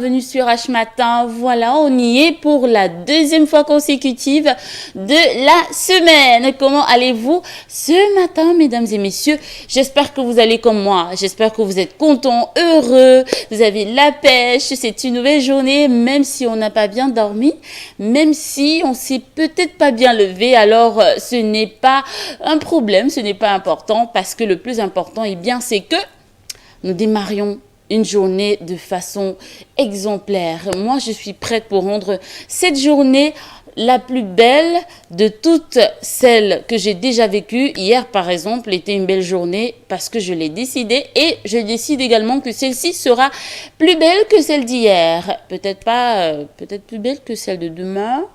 bienvenue sur H Matin. Voilà, on y est pour la deuxième fois consécutive de la semaine. Comment allez-vous ce matin, mesdames et messieurs? J'espère que vous allez comme moi. J'espère que vous êtes contents, heureux, vous avez la pêche. C'est une nouvelle journée, même si on n'a pas bien dormi, même si on s'est peut-être pas bien levé. Alors, ce n'est pas un problème, ce n'est pas important, parce que le plus important, eh bien, c'est que nous démarrions une journée de façon exemplaire. Moi, je suis prête pour rendre cette journée la plus belle de toutes celles que j'ai déjà vécues. Hier, par exemple, était une belle journée parce que je l'ai décidé et je décide également que celle-ci sera plus belle que celle d'hier. Peut-être pas, peut-être plus belle que celle de demain.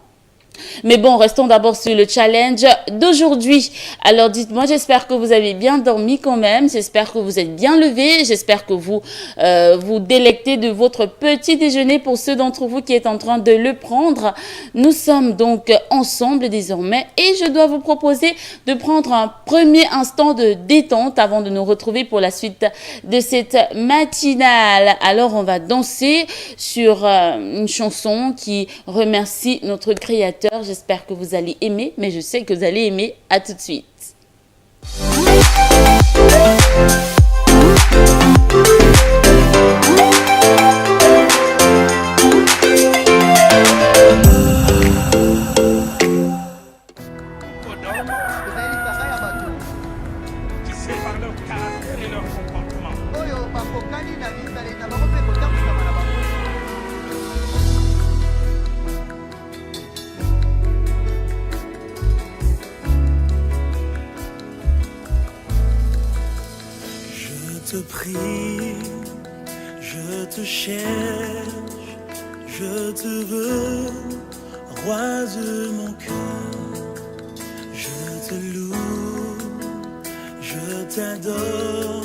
Mais bon, restons d'abord sur le challenge d'aujourd'hui. Alors dites-moi, j'espère que vous avez bien dormi quand même. J'espère que vous êtes bien levés. J'espère que vous vous délectez de votre petit déjeuner pour ceux d'entre vous qui est en train de le prendre. Nous sommes donc ensemble désormais et je dois vous proposer de prendre un premier instant de détente avant de nous retrouver pour la suite de cette matinale. Alors on va danser sur une chanson qui remercie notre créateur. J'espère que vous allez aimer, mais je sais que vous allez aimer. À tout de suite. Je te prie, je te cherche, je te veux, roi de mon cœur. Je te loue, je t'adore,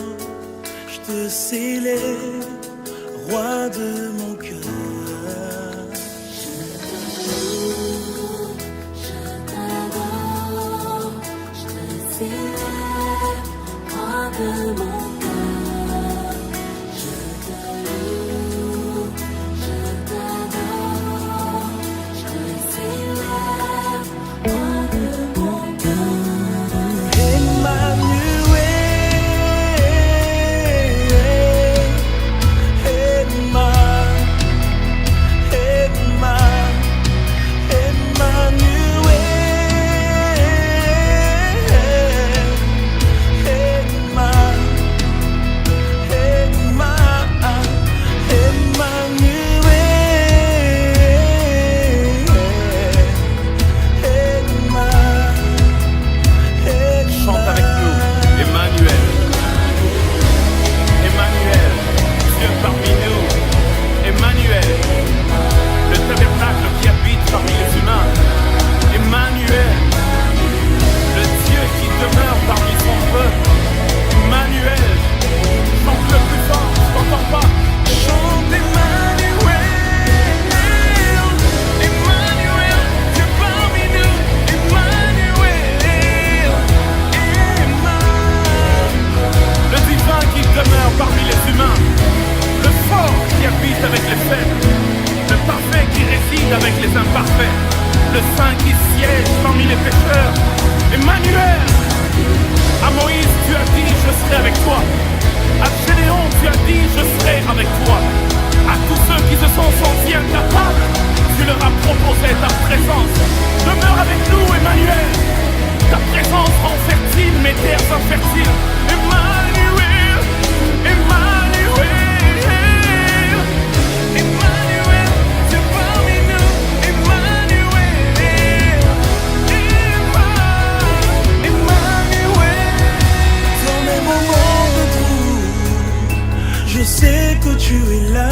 je te célèbre, roi de mon cœur. Je te loue, je t'adore, je te célèbre, roi de mon cœur. Avec les faibles, le parfait qui réside avec les imparfaits, le saint qui siège parmi les pécheurs. Emmanuel, à Moïse tu as dit je serai avec toi, à Gédéon tu as dit je serai avec toi, à tous ceux qui se sont sentis incapables tu leur as proposé ta présence. Demeure avec nous Emmanuel, ta présence rend fertile mes terres infertiles. Emmanuel, Emmanuel, Emmanuel, c'est parmi nous, Emmanuel, Emmanuel. Dans mes moments de doute, je sais que tu es là.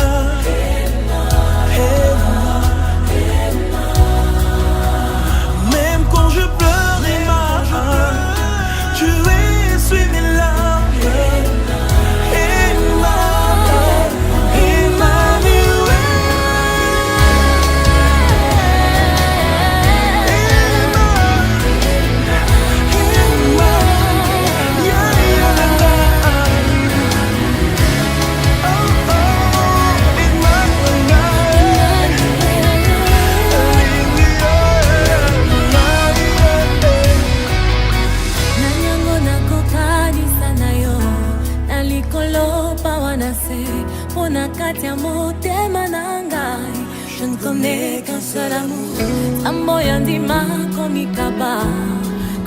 kati ya motema na ngai. Je ne connais qu'un seul amour. Nzambo ya ndima komikaba,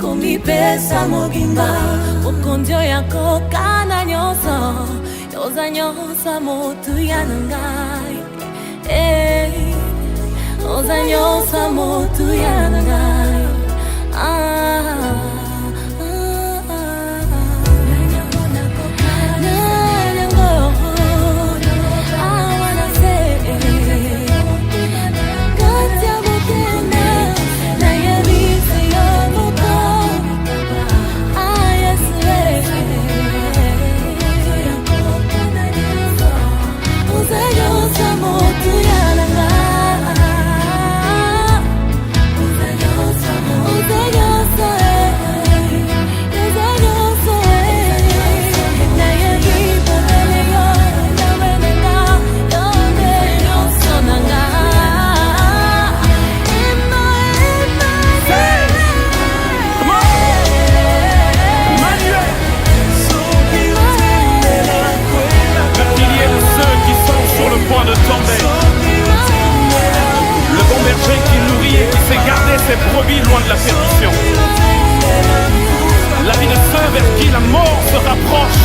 komipesa mobimba. Mokonzi oyo akokana nyonso, yoza nyonso motuya na ngai. Yoza nyonso motuya na ngai. Ses brebis loin de la perdition. La vie de ceux vers qui la mort se rapproche.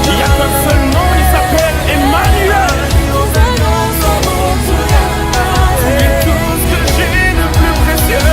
Il n'y a qu'un seul nom, il s'appelle Emmanuel. Tu es tout ce que j'ai de plus précieux.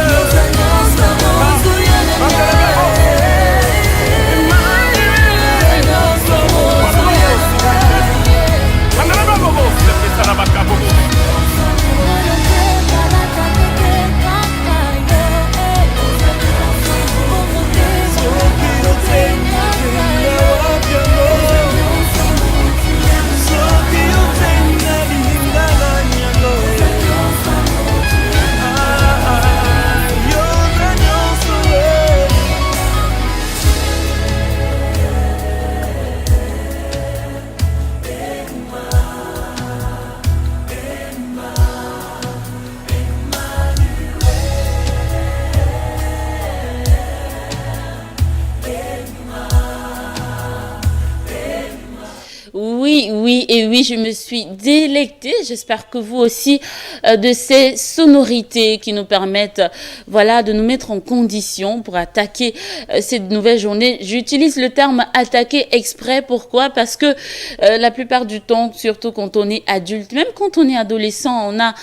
Oui, je me suis délectée. J'espère que vous aussi, de ces sonorités qui nous permettent, voilà, de nous mettre en condition pour attaquer cette nouvelle journée. J'utilise le terme attaquer exprès. Pourquoi? Parce que la plupart du temps, surtout quand on est adulte, même quand on est adolescent, on a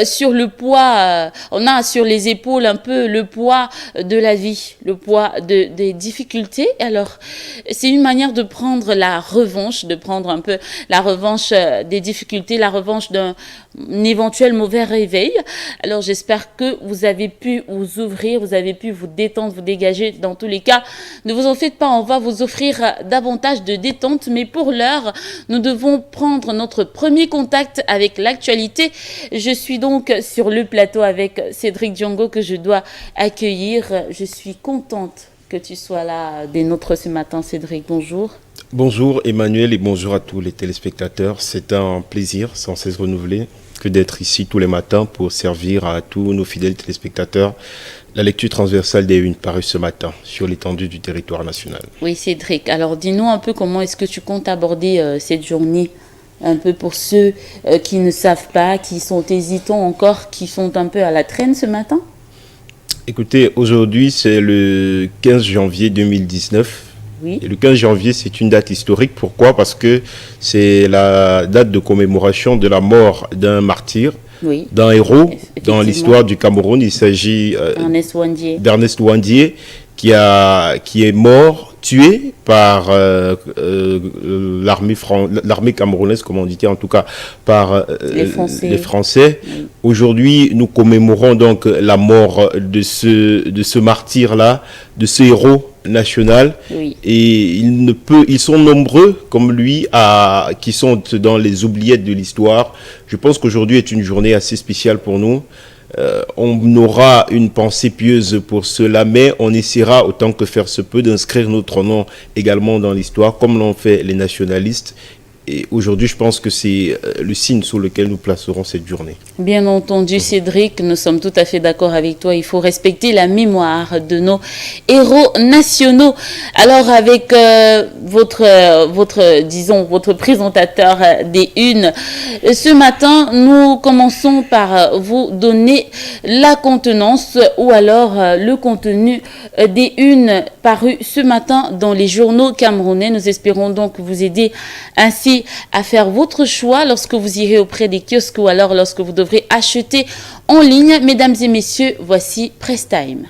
sur le poids, on a sur les épaules un peu le poids de la vie, le poids des difficultés. Alors, c'est une manière de prendre la revanche, de prendre un peu la revanche des difficultés, la revanche d'un éventuel mauvais réveil. Alors j'espère que vous avez pu vous ouvrir, vous avez pu vous détendre, vous dégager. Dans tous les cas, ne vous en faites pas, on va vous offrir davantage de détente. Mais pour l'heure, nous devons prendre notre premier contact avec l'actualité. Je suis donc sur le plateau avec Cédric Diongo que je dois accueillir. Je suis contente que tu sois là des nôtres ce matin, Cédric. Bonjour. Bonjour Emmanuel et bonjour à tous les téléspectateurs. C'est un plaisir sans cesse renouvelé que d'être ici tous les matins pour servir à tous nos fidèles téléspectateurs la lecture transversale des unes parues ce matin sur l'étendue du territoire national. Oui Cédric, alors dis-nous un peu comment est-ce que tu comptes aborder cette journée, un peu pour ceux qui ne savent pas, qui sont hésitants encore, qui sont un peu à la traîne ce matin. Écoutez, aujourd'hui c'est le 15 janvier 2019. Oui. Et le 15 janvier, c'est une date historique. Pourquoi? Parce que c'est la date de commémoration de la mort d'un martyr, oui, d'un héros dans l'histoire du Cameroun. Il s'agit d'Ernest Ouandié, qui est mort, tué par l'armée camerounaise, comme on dit, en tout cas par les Français. Oui. Aujourd'hui, nous commémorons donc la mort de ce martyr-là, de ce héros national. Oui. Et ils sont nombreux comme lui qui sont dans les oubliettes de l'histoire. Je pense qu'aujourd'hui est une journée assez spéciale pour nous. On aura une pensée pieuse pour cela, mais on essaiera autant que faire se peut d'inscrire notre nom également dans l'histoire, comme l'ont fait les nationalistes. Et aujourd'hui, je pense que c'est le signe sur lequel nous placerons cette journée. Bien entendu, Cédric, nous sommes tout à fait d'accord avec toi. Il faut respecter la mémoire de nos héros nationaux. Alors, avec votre présentateur des unes, ce matin, nous commençons par vous donner la contenance ou alors le contenu des unes parues ce matin dans les journaux camerounais. Nous espérons donc vous aider ainsi à faire votre choix lorsque vous irez auprès des kiosques ou alors lorsque vous devrez acheter en ligne. Mesdames et messieurs, voici Press Time.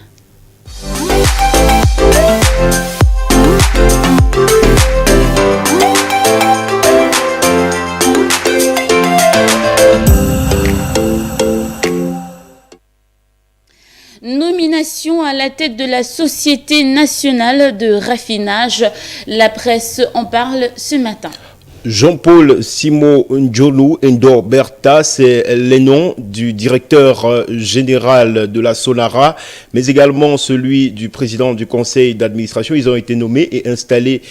Nomination à la tête de la Société nationale de raffinage. La presse en parle ce matin. Jean-Paul Simo Ndjonou Ndo Berta, c'est les noms du directeur général de la Sonara, mais également celui du président du conseil d'administration. Ils ont été nommés et installés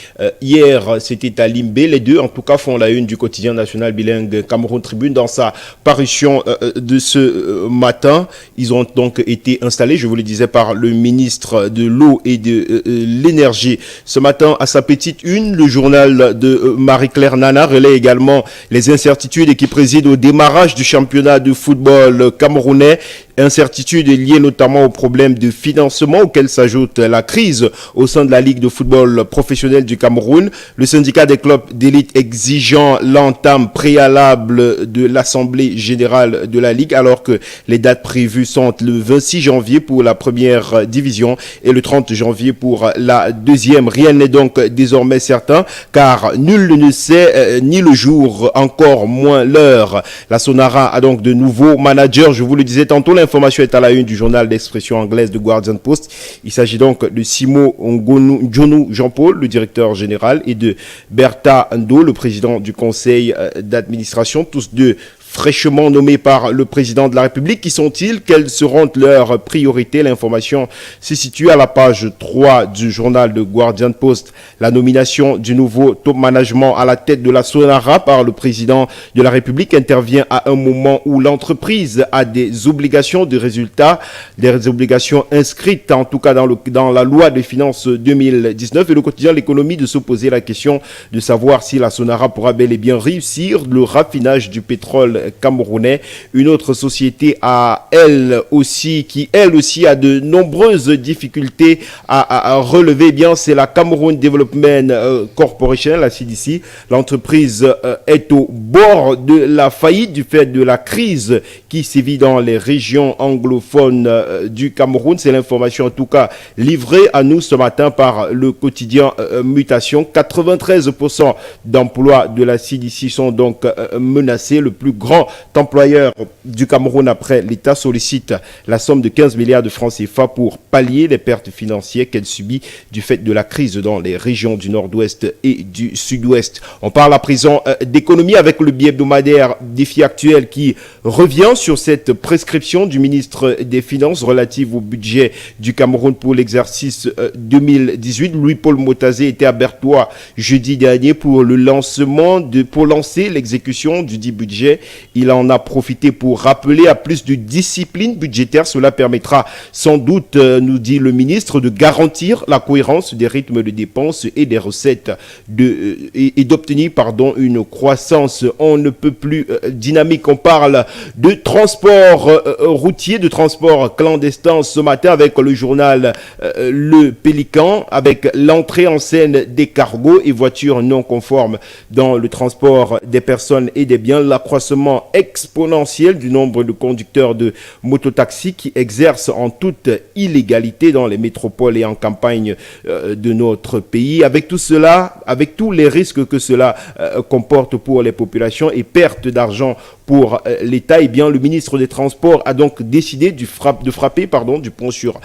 hier, c'était à Limbé. Les deux, en tout cas, font la une du quotidien national bilingue Cameroun Tribune. Dans sa parution de ce matin, ils ont donc été installés, je vous le disais, par le ministre de l'eau et de l'énergie. Ce matin, à sa petite une, le journal de Marie-Claire Nana relaie également les incertitudes qui président au démarrage du championnat de football camerounais. Incertitudes liées notamment aux problèmes de financement auxquels s'ajoute la crise au sein de la Ligue de football professionnel du Cameroun. Le syndicat des clubs d'élite exigeant l'entame préalable de l'Assemblée générale de la Ligue, alors que les dates prévues sont le 26 janvier pour la première division et le 30 janvier pour la deuxième. Rien n'est donc désormais certain car nul ne sait ni le jour, encore moins l'heure. La Sonara a donc de nouveaux managers, je vous le disais tantôt. L'information est à la une du journal d'expression anglaise de Guardian Post. Il s'agit donc de Simo Ndjonou Jean-Paul, le directeur général, et de Berta Ndo, le président du conseil d'administration, tous deux fraîchement nommés par le président de la République. Qui sont-ils? Quelles seront leurs priorités? L'information se situe à la page 3 du journal de Guardian Post. La nomination du nouveau top management à la tête de la Sonara par le président de la République intervient à un moment où l'entreprise a des obligations de résultats, des obligations inscrites en tout cas dans la loi des finances 2019, et le quotidien L'économie de se poser la question de savoir si la Sonara pourra bel et bien réussir le raffinage du pétrole camerounais. Une autre société qui elle aussi a de nombreuses difficultés à relever, eh bien c'est la Cameroun Development Corporation, la CDC. L'entreprise est au bord de la faillite du fait de la crise qui sévit dans les régions anglophones du Cameroun. C'est l'information en tout cas livrée à nous ce matin par le quotidien Mutation. 93% d'emplois de la CDC sont donc menacés. Le plus grand employeur du Cameroun après l'État sollicite la somme de 15 milliards de francs CFA pour pallier les pertes financières qu'elle subit du fait de la crise dans les régions du nord-ouest et du sud-ouest. On parle à présent d'économie avec le bi-hebdomadaire Défi Actuel qui revient sur cette prescription du ministre des Finances relative au budget du Cameroun pour l'exercice 2018. Louis-Paul Motazé était à Bertois jeudi dernier pour lancer l'exécution du dit budget. Il en a profité pour rappeler à plus de discipline budgétaire. Cela permettra sans doute, nous dit le ministre, de garantir la cohérence des rythmes de dépenses et des recettes et d'obtenir une croissance on ne peut plus dynamique. On parle de transport routier, de transport clandestin ce matin avec le journal Le Pélican, avec l'entrée en scène des cargos et voitures non conformes dans le transport des personnes et des biens, l'accroissement exponentiel du nombre de conducteurs de mototaxis qui exercent en toute illégalité dans les métropoles et en campagne de notre pays. Avec tout cela, avec tous les risques que cela comporte pour les populations et perte d'argent pour l'État. Eh bien, le ministre des Transports a donc décidé de frapper du poing sur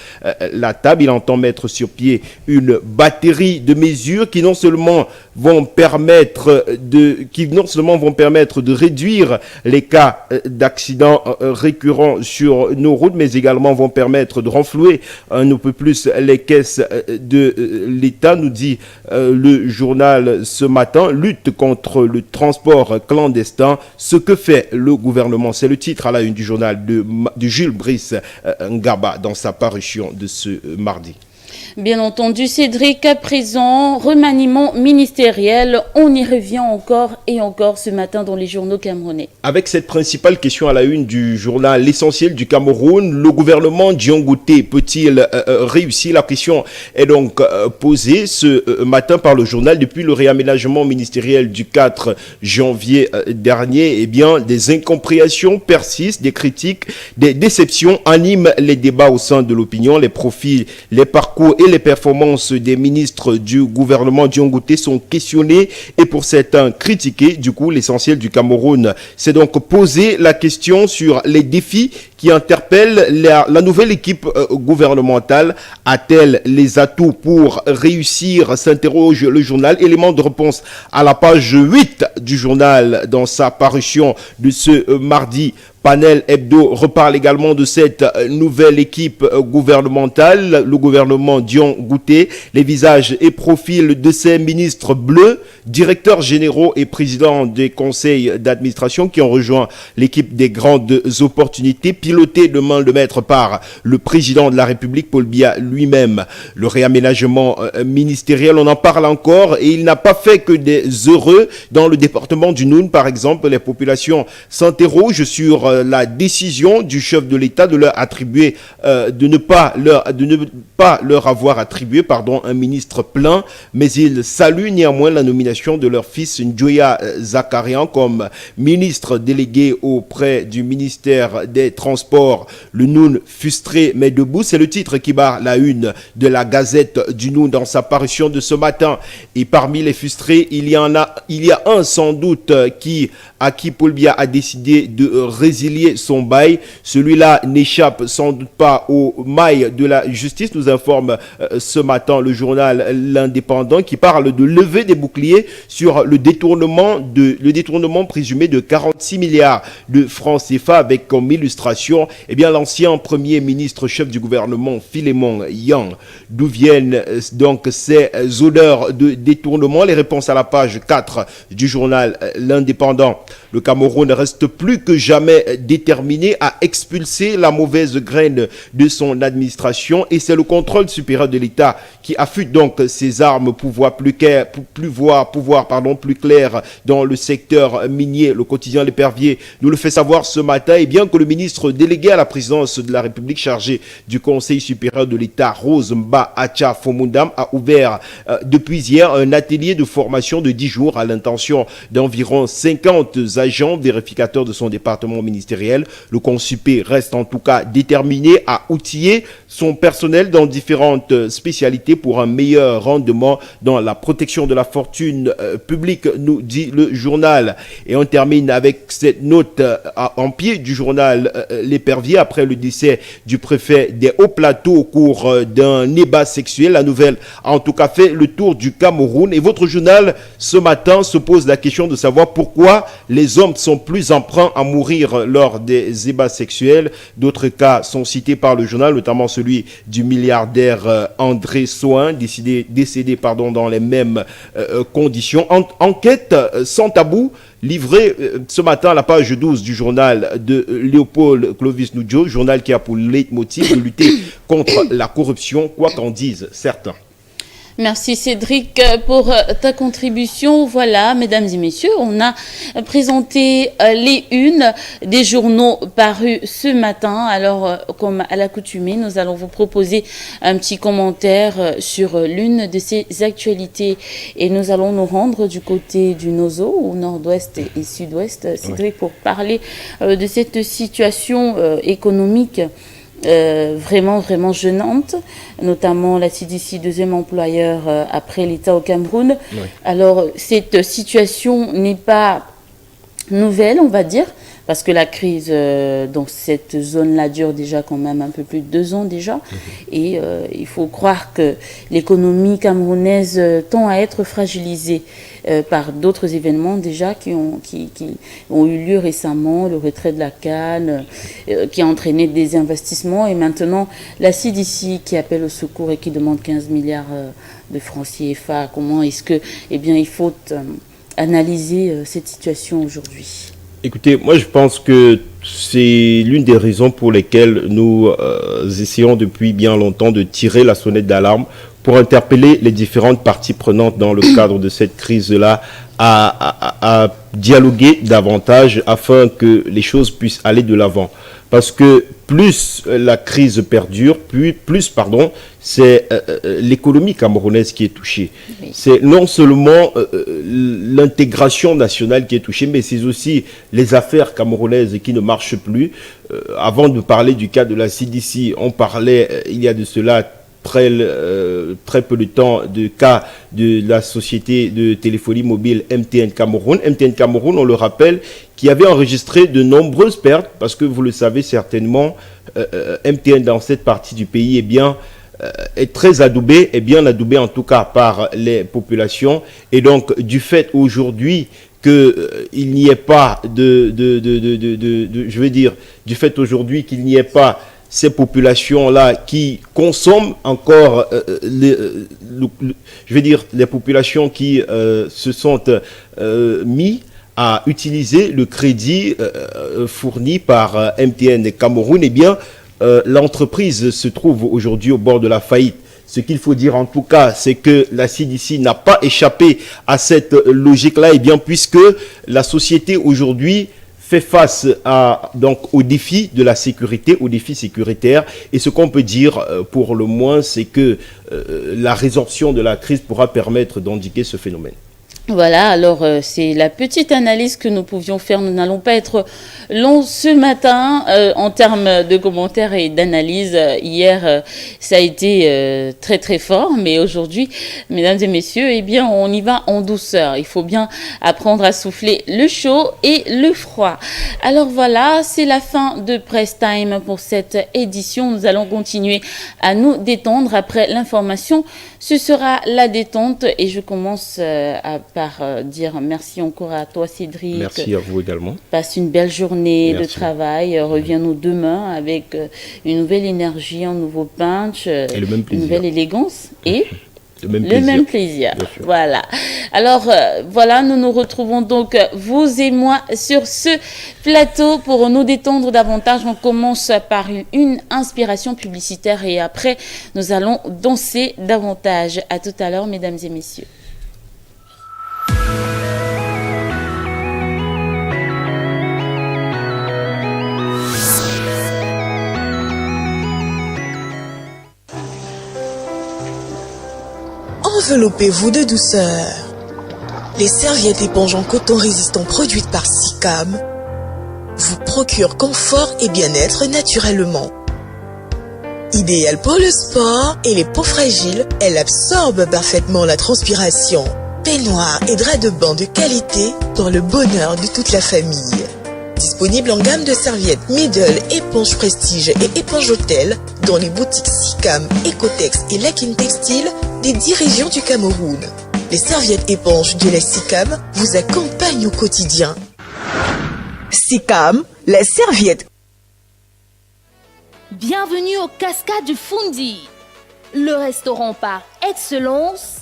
la table. Il entend mettre sur pied une batterie de mesures qui non seulement vont permettre de réduire les cas d'accidents récurrents sur nos routes, mais également vont permettre de renflouer un peu plus les caisses de l'État, nous dit le journal ce matin. Lutte contre le transport clandestin, ce que fait le gouvernement. C'est le titre à la une du journal de Jules Brice Ngaba dans sa parution de ce mardi. Bien entendu, Cédric, à présent, remaniement ministériel, on y revient encore et encore ce matin dans les journaux camerounais. Avec cette principale question à la une du journal L'Essentiel du Cameroun, le gouvernement Dion-Ngouté peut-il réussir? La question est donc posée ce matin par le journal. Depuis le réaménagement ministériel du 4 janvier dernier, eh bien, des incompréhensions persistent, des critiques, des déceptions animent les débats au sein de l'opinion. Les profils, les parcours et les performances des ministres du gouvernement Dion-Ngouté sont questionnées et pour certains critiquées. Du coup, L'Essentiel du Cameroun s'est donc posé la question sur les défis qui interpellent la nouvelle équipe gouvernementale. A-t-elle les atouts pour réussir, s'interroge le journal. Élément de réponse à la page 8 du journal dans sa parution de ce mardi. Panel Hebdo reparle également de cette nouvelle équipe gouvernementale, le gouvernement Dion-Ngouté, les visages et profils de ces ministres bleus, directeurs généraux et présidents des conseils d'administration qui ont rejoint l'équipe des grandes opportunités, pilotée de main de maître par le président de la République, Paul Biya lui-même. Le réaménagement ministériel, on en parle encore et il n'a pas fait que des heureux. Dans le département du Noun, par exemple, les populations s'interrogent sur la décision du chef de l'État de leur attribuer, de ne pas leur avoir attribué, un ministre plein, mais il salue néanmoins la nomination de leur fils Njoya Zakarian comme ministre délégué auprès du ministère des Transports. Le Noun frustré mais debout, c'est le titre qui barre la une de la Gazette du Noun dans sa parution de ce matin. Et parmi les frustrés, il y a un sans doute à qui Paul Biya a décidé de résilier son bail. Celui-là n'échappe sans doute pas aux mailles de la justice, nous informe ce matin le journal L'Indépendant qui parle de lever des boucliers sur le détournement présumé de 46 milliards de francs CFA avec comme illustration l'ancien premier ministre chef du gouvernement Philémon Yang. D'où viennent donc ces odeurs de détournement? Les réponses à la page 4 du journal L'Indépendant. Le Cameroun reste plus que jamais déterminé à expulser la mauvaise graine de son administration et c'est le contrôle supérieur de l'État qui affûte donc ses armes pour voir plus clair dans le secteur minier. Le quotidien L'Épervier nous le fait savoir ce matin et bien que le ministre délégué à la présidence de la République chargé du Conseil supérieur de l'État, Rose Mba Acha Fomundam, a ouvert depuis hier un atelier de formation de 10 jours à l'intention d'environ 50 agents vérificateurs de son département ministériel. Le Consupé reste en tout cas déterminé à outiller son personnel dans différentes spécialités pour un meilleur rendement dans la protection de la fortune publique, nous dit le journal. Et on termine avec cette note en pied du journal L'Épervier. Après le décès du préfet des Hauts-Plateaux au cours d'un débat sexuel, la nouvelle a en tout cas fait le tour du Cameroun. Et votre journal ce matin se pose la question de savoir pourquoi les hommes sont plus emprunts à mourir lors des ébats sexuels. D'autres cas sont cités par le journal, notamment celui du milliardaire André Soin, décédé dans les mêmes conditions. Enquête sans tabou, livrée ce matin à la page 12 du journal de Léopold Clovis Noudjo, journal qui a pour leitmotiv de lutter contre la corruption, quoi qu'en disent certains. Merci Cédric pour ta contribution. Voilà, mesdames et messieurs, on a présenté les unes des journaux parus ce matin. Alors, comme à l'accoutumée, nous allons vous proposer un petit commentaire sur l'une de ces actualités. Et nous allons nous rendre du côté du Nozo, au nord-ouest et sud-ouest, Cédric, pour parler de cette situation économique vraiment gênante, notamment la CDC, deuxième employeur après l'État au Cameroun. Oui. Alors, cette situation n'est pas nouvelle, on va dire, parce que la crise dans cette zone-là dure déjà quand même un peu plus de 2 ans déjà. Et il faut croire que l'économie camerounaise tend à être fragilisée par d'autres événements déjà qui ont eu lieu récemment, le retrait de la canne, qui a entraîné des investissements, et maintenant la CDC qui appelle au secours et qui demande 15 milliards de francs CFA. Comment est-ce que, eh bien, il faut analyser cette situation aujourd'hui? Écoutez, moi je pense que c'est l'une des raisons pour lesquelles nous essayons depuis bien longtemps de tirer la sonnette d'alarme pour interpeller les différentes parties prenantes dans le cadre de cette crise-là à dialoguer davantage afin que les choses puissent aller de l'avant. Parce que plus la crise perdure, plus c'est l'économie camerounaise qui est touchée. Oui. C'est non seulement l'intégration nationale qui est touchée, mais c'est aussi les affaires camerounaises qui ne marchent plus. Avant de parler du cas de la CDC, on parlait il y a de cela très peu de temps de cas de la société de téléphonie mobile MTN Cameroun. MTN Cameroun, on le rappelle, qui avait enregistré de nombreuses pertes, parce que vous le savez certainement, MTN dans cette partie du pays est très adoubé, est bien adoubé en tout cas par les populations. Et donc, du fait aujourd'hui qu'il n'y ait pas je veux dire, du fait aujourd'hui qu'il n'y ait pas ces populations-là qui consomment encore, je veux dire, les populations qui se sont mis à utiliser le crédit fourni par MTN Cameroun, eh bien, l'entreprise se trouve aujourd'hui au bord de la faillite. Ce qu'il faut dire en tout cas, c'est que la CDC n'a pas échappé à cette logique-là, eh bien, puisque la société aujourd'hui fait face au défi de la sécurité, au défi sécuritaire. Et ce qu'on peut dire pour le moins, c'est que la résorption de la crise pourra permettre d'endiguer ce phénomène. Voilà, alors c'est la petite analyse que nous pouvions faire. Nous n'allons pas être longs ce matin en termes de commentaires et d'analyse. Hier, ça a été très très fort, mais aujourd'hui, mesdames et messieurs, eh bien, on y va en douceur. Il faut bien apprendre à souffler le chaud et le froid. Alors voilà, c'est la fin de Press Time pour cette édition. Nous allons continuer à nous détendre après l'information. Ce sera la détente et je commence par dire merci encore à toi, Cédric. Merci à vous également. Passe une belle journée de travail. Reviens-nous demain avec une nouvelle énergie, un nouveau punch, une nouvelle élégance et le même plaisir. Voilà. Alors, voilà, nous nous retrouvons donc, vous et moi, sur ce plateau pour nous détendre davantage. On commence par une inspiration publicitaire et après, nous allons danser davantage. À tout à l'heure, mesdames et messieurs. Enveloppez-vous de douceur. Les serviettes éponges en coton résistant produites par SICAM vous procurent confort et bien-être naturellement. Idéale pour le sport et les peaux fragiles, elle absorbe parfaitement la transpiration. Peignoir et drap de bain de qualité pour le bonheur de toute la famille. Disponible en gamme de serviettes Middle, éponge Prestige et éponge Hôtel dans les boutiques SICAM, Ecotex et Lakin Textile des 10 régions du Cameroun. Les serviettes éponges de la SICAM vous accompagnent au quotidien. SICAM, la serviette. Bienvenue au Cascade du Fundi, le restaurant par excellence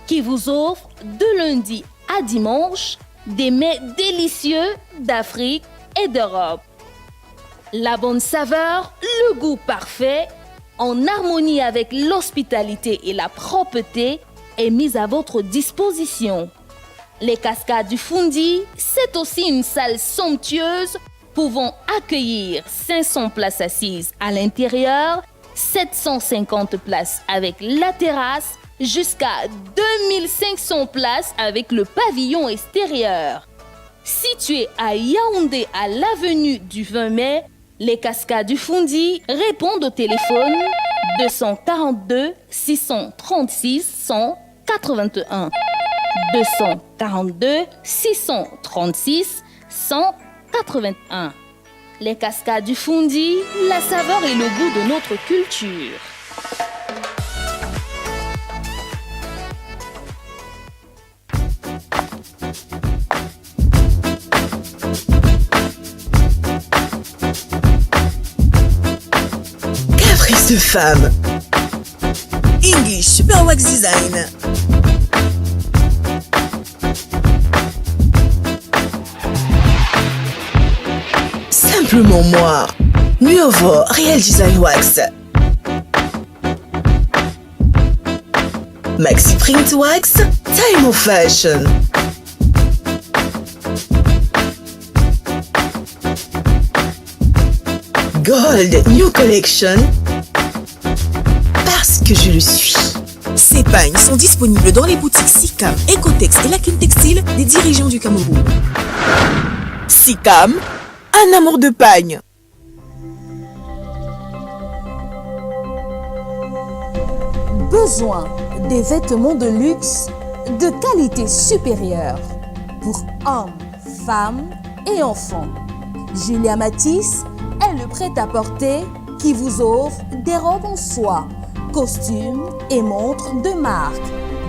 qui vous offre de lundi à dimanche des mets délicieux d'Afrique et d'Europe. La bonne saveur, le goût parfait, en harmonie avec l'hospitalité et la propreté, est mise à votre disposition. Les Cascades du Fundi, c'est aussi une salle somptueuse pouvant accueillir 500 places assises à l'intérieur, 750 places avec la terrasse, jusqu'à 2500 places avec le pavillon extérieur. Situé à Yaoundé à l'avenue du 20 mai, les Cascades du Fundi répondent au téléphone 242 636 181. 242 636 181. 81. Les cascades du Fundi, la saveur et le goût de notre culture. Caprice de femme. English Super Wax Design. Simplement moi. Nuovo Real Design Wax. Maxi Print Wax. Time of Fashion. Gold New Collection. Parce que je le suis. Ces pagnes sont disponibles dans les boutiques SICAM, Ecotex et Lakin Textile des dirigeants du Cameroun. SICAM, un amour de pagne. Besoin des vêtements de luxe de qualité supérieure pour hommes, femmes et enfants. Julia Matisse est le prêt-à-porter qui vous offre des robes en soie, costumes et montres de marque,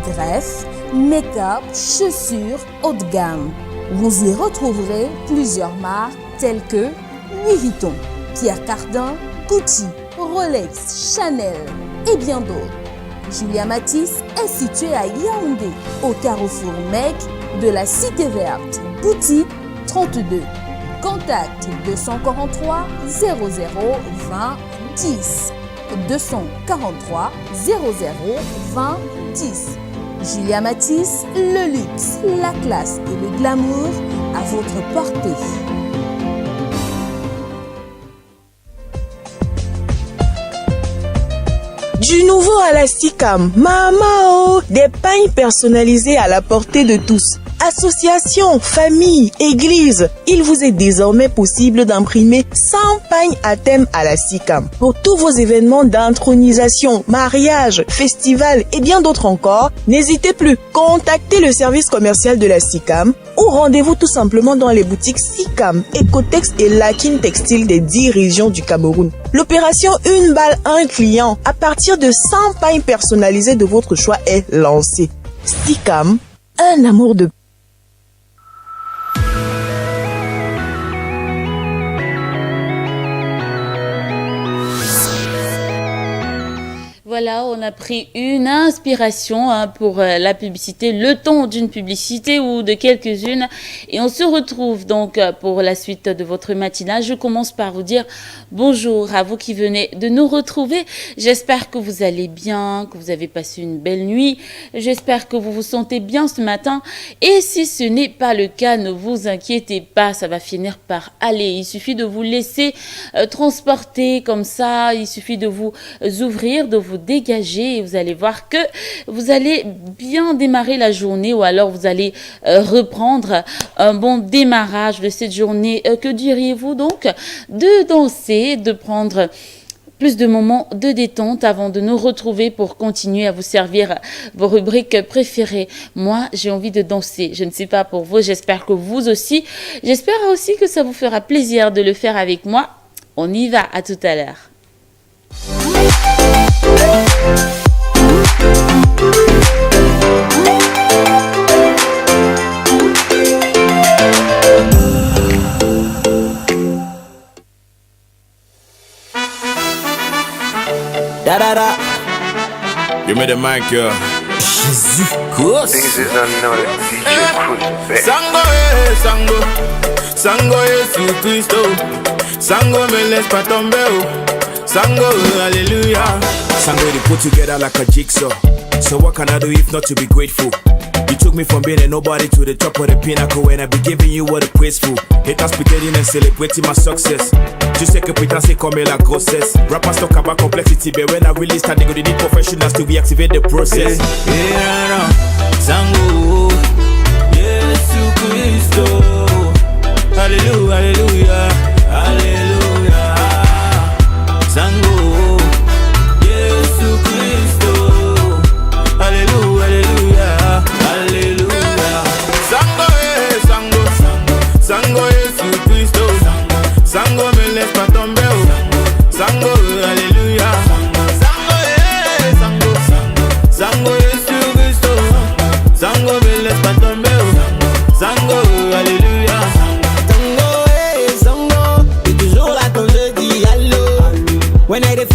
greffes, make-up, chaussures haut de gamme. Vous y retrouverez plusieurs marques telles que Louis Vuitton, Pierre Cardin, Gucci, Rolex, Chanel et bien d'autres. Julia Matisse est située à Yaoundé, au carrefour Mec de la Cité Verte, boutique 32. Contact 243 00 20 10 243 00 20 10. Julia Matisse, le luxe, la classe et le glamour à votre portée. Du nouveau à la SICAM, Mamao, des pagnes personnalisées à la portée de tous. Associations, familles, églises, il vous est désormais possible d'imprimer 100 pagnes à thème à la SICAM. Pour tous vos événements d'intronisation, mariage, festival et bien d'autres encore, n'hésitez plus, contactez le service commercial de la SICAM ou rendez-vous tout simplement dans les boutiques SICAM, Ecotex et Lakin Textile des 10 régions du Cameroun. L'opération Une balle, un client à partir de 100 pagnes personnalisées de votre choix est lancée. SICAM, un amour de Voilà, on a pris une inspiration pour la publicité, le temps d'une publicité ou de quelques-unes. Et on se retrouve donc pour la suite de votre matinale. Je commence par vous dire bonjour à vous qui venez de nous retrouver. J'espère que vous allez bien, que vous avez passé une belle nuit. J'espère que vous vous sentez bien ce matin. Et si ce n'est pas le cas, ne vous inquiétez pas, ça va finir par aller. Il suffit de vous laisser transporter comme ça. Il suffit de vous ouvrir, de vous dégager et vous allez voir que vous allez bien démarrer la journée ou alors vous allez reprendre un bon démarrage de cette journée. Que diriez-vous donc de danser, de prendre plus de moments de détente avant de nous retrouver pour continuer à vous servir vos rubriques préférées. Moi, j'ai envie de danser. Je ne sais pas pour vous, j'espère que vous aussi. J'espère aussi que ça vous fera plaisir de le faire avec moi. On y va, à tout à l'heure. Da da da. Give me the mic, yo. Jésus Christ. This is another DJ Cruz. Sango, sango, sango, Yesu Cristo. Sango, me laisse pas tomber. Sango, hallelujah. Sango, they put together like a jigsaw. So what can I do if not to be grateful? You took me from being a nobody to the top of the pinnacle, and I be giving you what a praiseful. Haters pretending and celebrating my success. Tu sais que putain c'est comme la grossesse. Rappers talk about complexity, but when I really start, they go need professionals to reactivate the process. Sango, Yesu Cristo. Hallelujah, hallelujah, hallelujah. Sango, Yesu Cristo. Hallelujah, hallelujah, hallelujah. Sango, sango, sango, Yesu Cristo.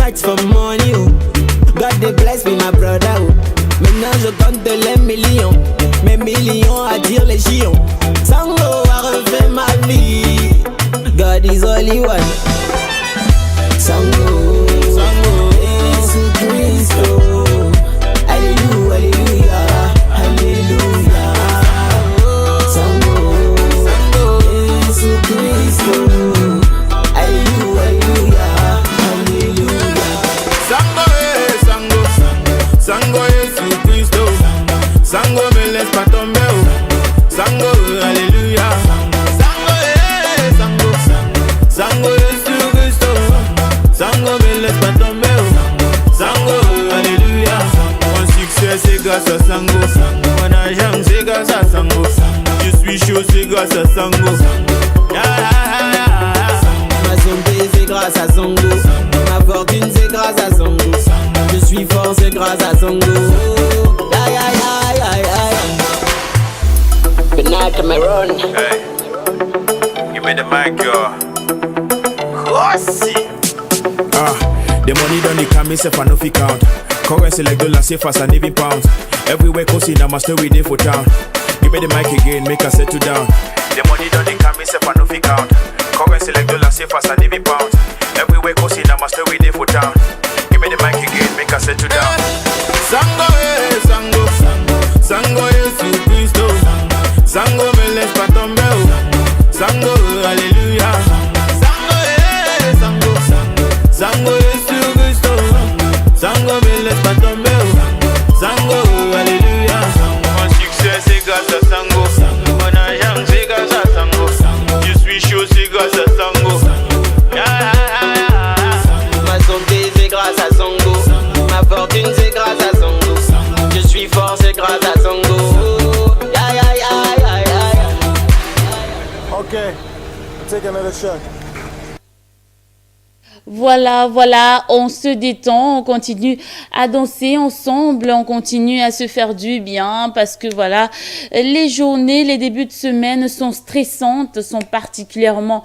nights for money, oh. God they bless me, my brother, oh. Maintenant je compte les millions, mes millions attirent les chiens. Sango a refait ma vie. God is only one. Sango, Sango, Jesus Christo. Hallelujah, hallelujah, hallelujah. Sango, Sango, Jesus Christo. Hallelujah, hallelujah. Sango, Sango, Sango, Jesus Christo. Sango, me laisse pas tomber. Sango, hallelujah. Sango, Sango, Sango, Jesus Christo. Sango, me laisse pas tomber. Sango, hallelujah. Mon succès c'est grâce à Sango. Mon argent c'est grâce à Sango. Je suis chaud c'est grâce à Sango. Ma santé c'est grâce à Sango. Ma fortune c'est grâce à Sango. Je suis fort c'est grâce à Sango. Good night Cameroon. Hey, give me the mic, yo. The money done the come myself and no fi count. Currency like dollar safe as an even pound. Everywhere cozy now my story day for town. Give me the mic again, make us settle down. The money done the come myself and no fi count. Currency like dollar safe as an even pound. Everywhere cozy now my story day for town. Give me the mic again, make us settle down. Sango, Sango, Sango, Jesus Christo. Sango, me laisse pas tomber. Sango, hallelujah. Sango, Sango, Sango, Jesus Christo. Sango, me laisse pas tomber. Sango, hallelujah. Mon succès c'est grâce à Sango. Mon argent c'est grâce à Sango. Je suis chaud c'est grâce à Sango. Ma santé c'est grâce à Sango. Ma fortune c'est grâce à Sango. Je suis fort c'est grâce à Sango. Okay, take another shot. Voilà, voilà, on se détend, on continue à danser ensemble, on continue à se faire du bien parce que voilà, les journées, les débuts de semaine sont stressantes, sont particulièrement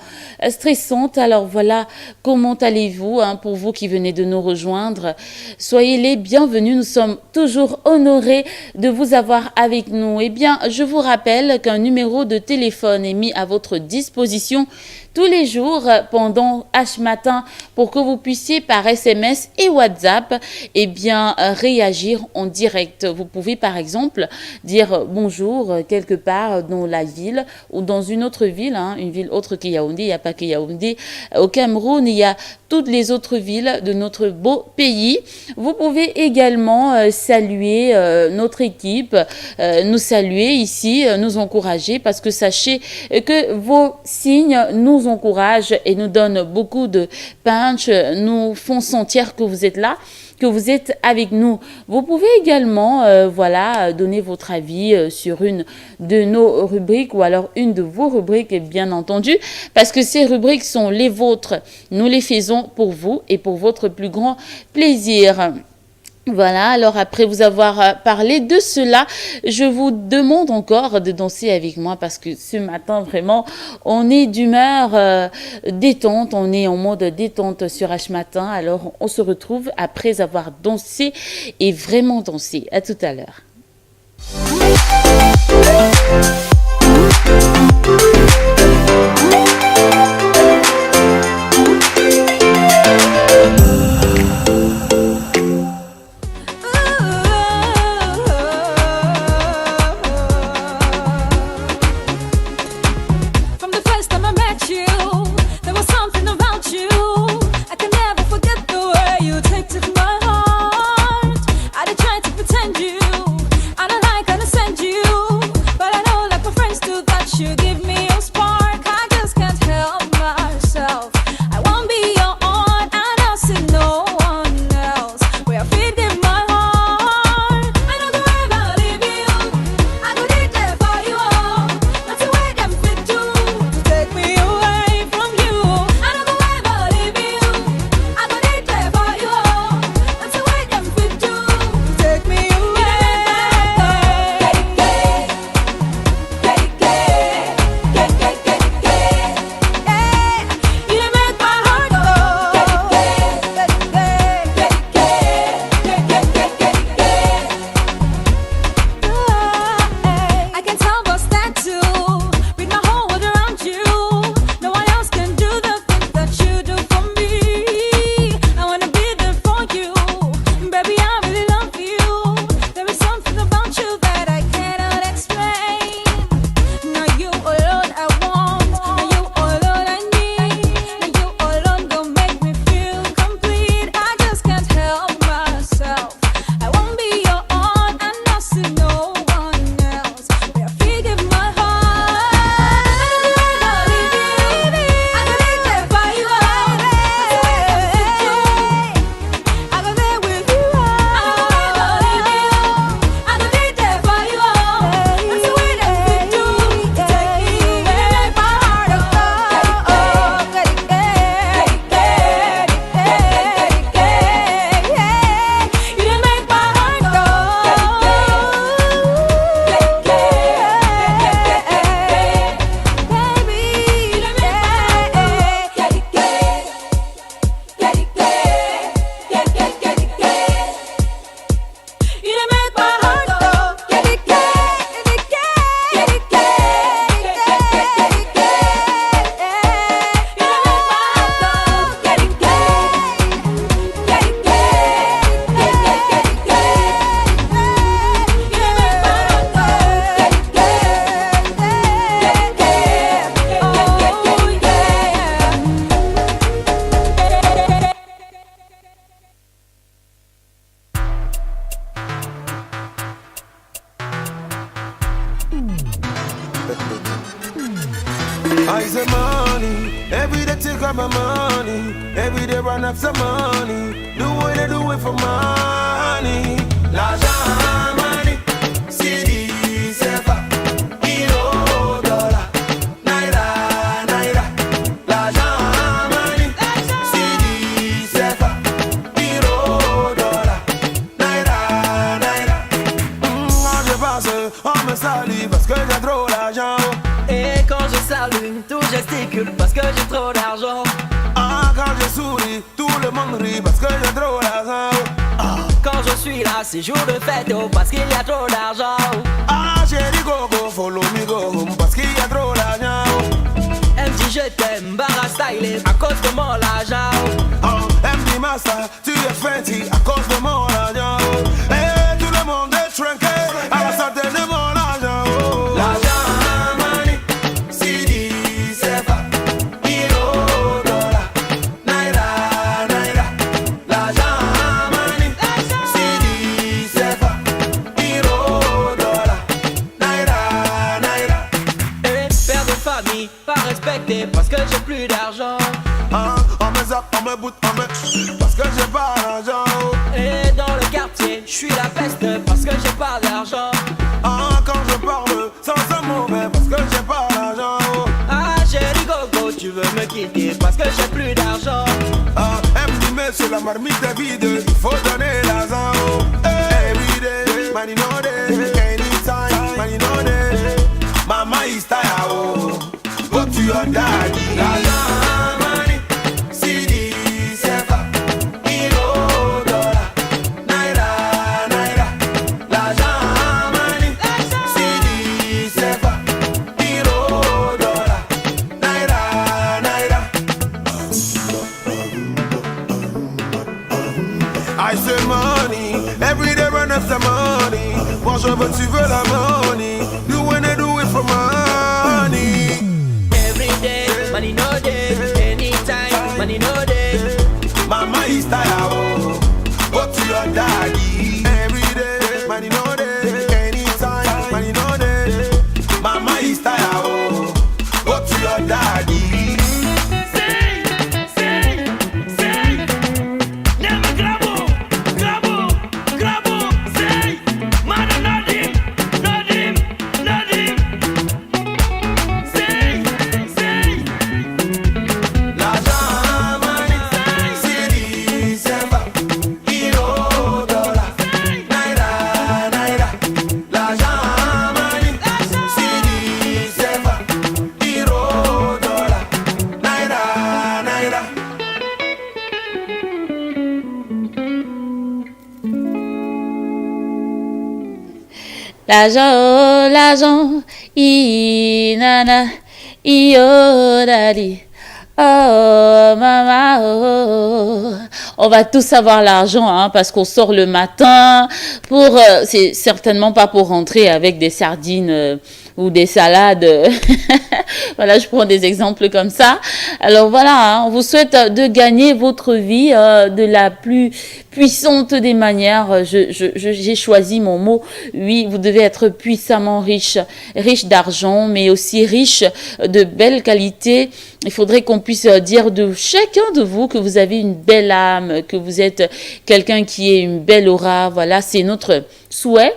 stressantes. Alors voilà, comment allez-vous pour vous qui venez de nous rejoindre? Soyez les bienvenus, nous sommes toujours honorés de vous avoir avec nous. Eh bien, je vous rappelle qu'un numéro de téléphone est mis à votre disposition tous les jours pendant H matin pour que vous puissiez par SMS et WhatsApp réagir en direct. Vous pouvez par exemple dire bonjour quelque part dans la ville ou dans une autre ville, une ville autre que Yaoundé. Il n'y a pas que Yaoundé. Au Cameroun, il y a toutes les autres villes de notre beau pays. Vous pouvez également saluer notre équipe, nous saluer ici, nous encourager parce que sachez que vos signes nous encouragent et nous donnent beaucoup de punch, nous font sentir que vous êtes là, que vous êtes avec nous. Vous pouvez également donner votre avis sur une de nos rubriques ou alors une de vos rubriques, bien entendu, parce que ces rubriques sont les vôtres. Nous les faisons pour vous et pour votre plus grand plaisir. Voilà, alors après vous avoir parlé de cela, je vous demande encore de danser avec moi parce que ce matin, vraiment, on est d'humeur détente, on est en mode détente sur H Matin. Alors, on se retrouve après avoir dansé et vraiment dansé. À tout à l'heure. say money. Every day take out my money. Every day run after money. Do what I do it for money. L'argent, money. CD, CFA, euro, dollar, naira, naira. L'argent, money. CD, CFA, euro, dollar, naira, naira. Quand je passe, on me salue parce que j'ai trop d'argent. Et quand je salue, tout gesticule parce que j'ai trop d'argent. Ah, quand je souris, tout le monde rit parce que j'ai trop d'argent. Quand je suis là, c'est jour de fête parce qu'il y a trop d'argent. Ah, chérie gogo, follow me go parce qu'il y a trop d'argent. Elle me dit je t'aime, Barra style à cause de mon argent. Oh, elle me dit massa, tu es fancy à cause de mon argent. Et tout le monde est trinqué à la santé de mon argent. L'argent. Parce que j'ai plus d'argent. Ah, on me zappe, on me boot, on me... Parce que j'ai pas d'argent. Et dans le quartier, je suis la peste parce que j'ai pas d'argent. Ah, quand je parle, ça sent mauvais parce que j'ai pas d'argent. Ah, chérie gogo, tu veux me quitter parce que j'ai plus d'argent. Ah, elle me dit mais c'est la marmite est vide, il faut donner l'argent. Every day, money no day, anytime, money no day. Mama is tired, oh. Go to your daddy. L'argent, money, CD, CFA, euro, dollar, naira, naira. L'argent, money, CD, CFA, euro, dollar, naira, naira. I say money, every day run after money. Moi je veux, tu veux la money. You wanna do it for money. Money no day, anytime, money no day. Mama is tired, oh. Go to your daddy. Every day, money no day, anytime, money no day. Mama is tired, oh. Go to your daddy. L'argent, oh, l'argent, nana, oh, daddy, oh, maman, oh. On va tous avoir l'argent, hein, parce qu'on sort le matin pour, c'est certainement pas pour rentrer avec des sardines ou des salades. Voilà, je prends des exemples comme ça. Alors voilà, hein, on vous souhaite de gagner votre vie de la plus puissante des manières. J'ai choisi mon mot. Oui, vous devez être puissamment riche, riche d'argent, mais aussi riche de belle qualité. Il faudrait qu'on puisse dire de chacun de vous que vous avez une belle âme, que vous êtes quelqu'un qui est une belle aura. Voilà, c'est notre souhait.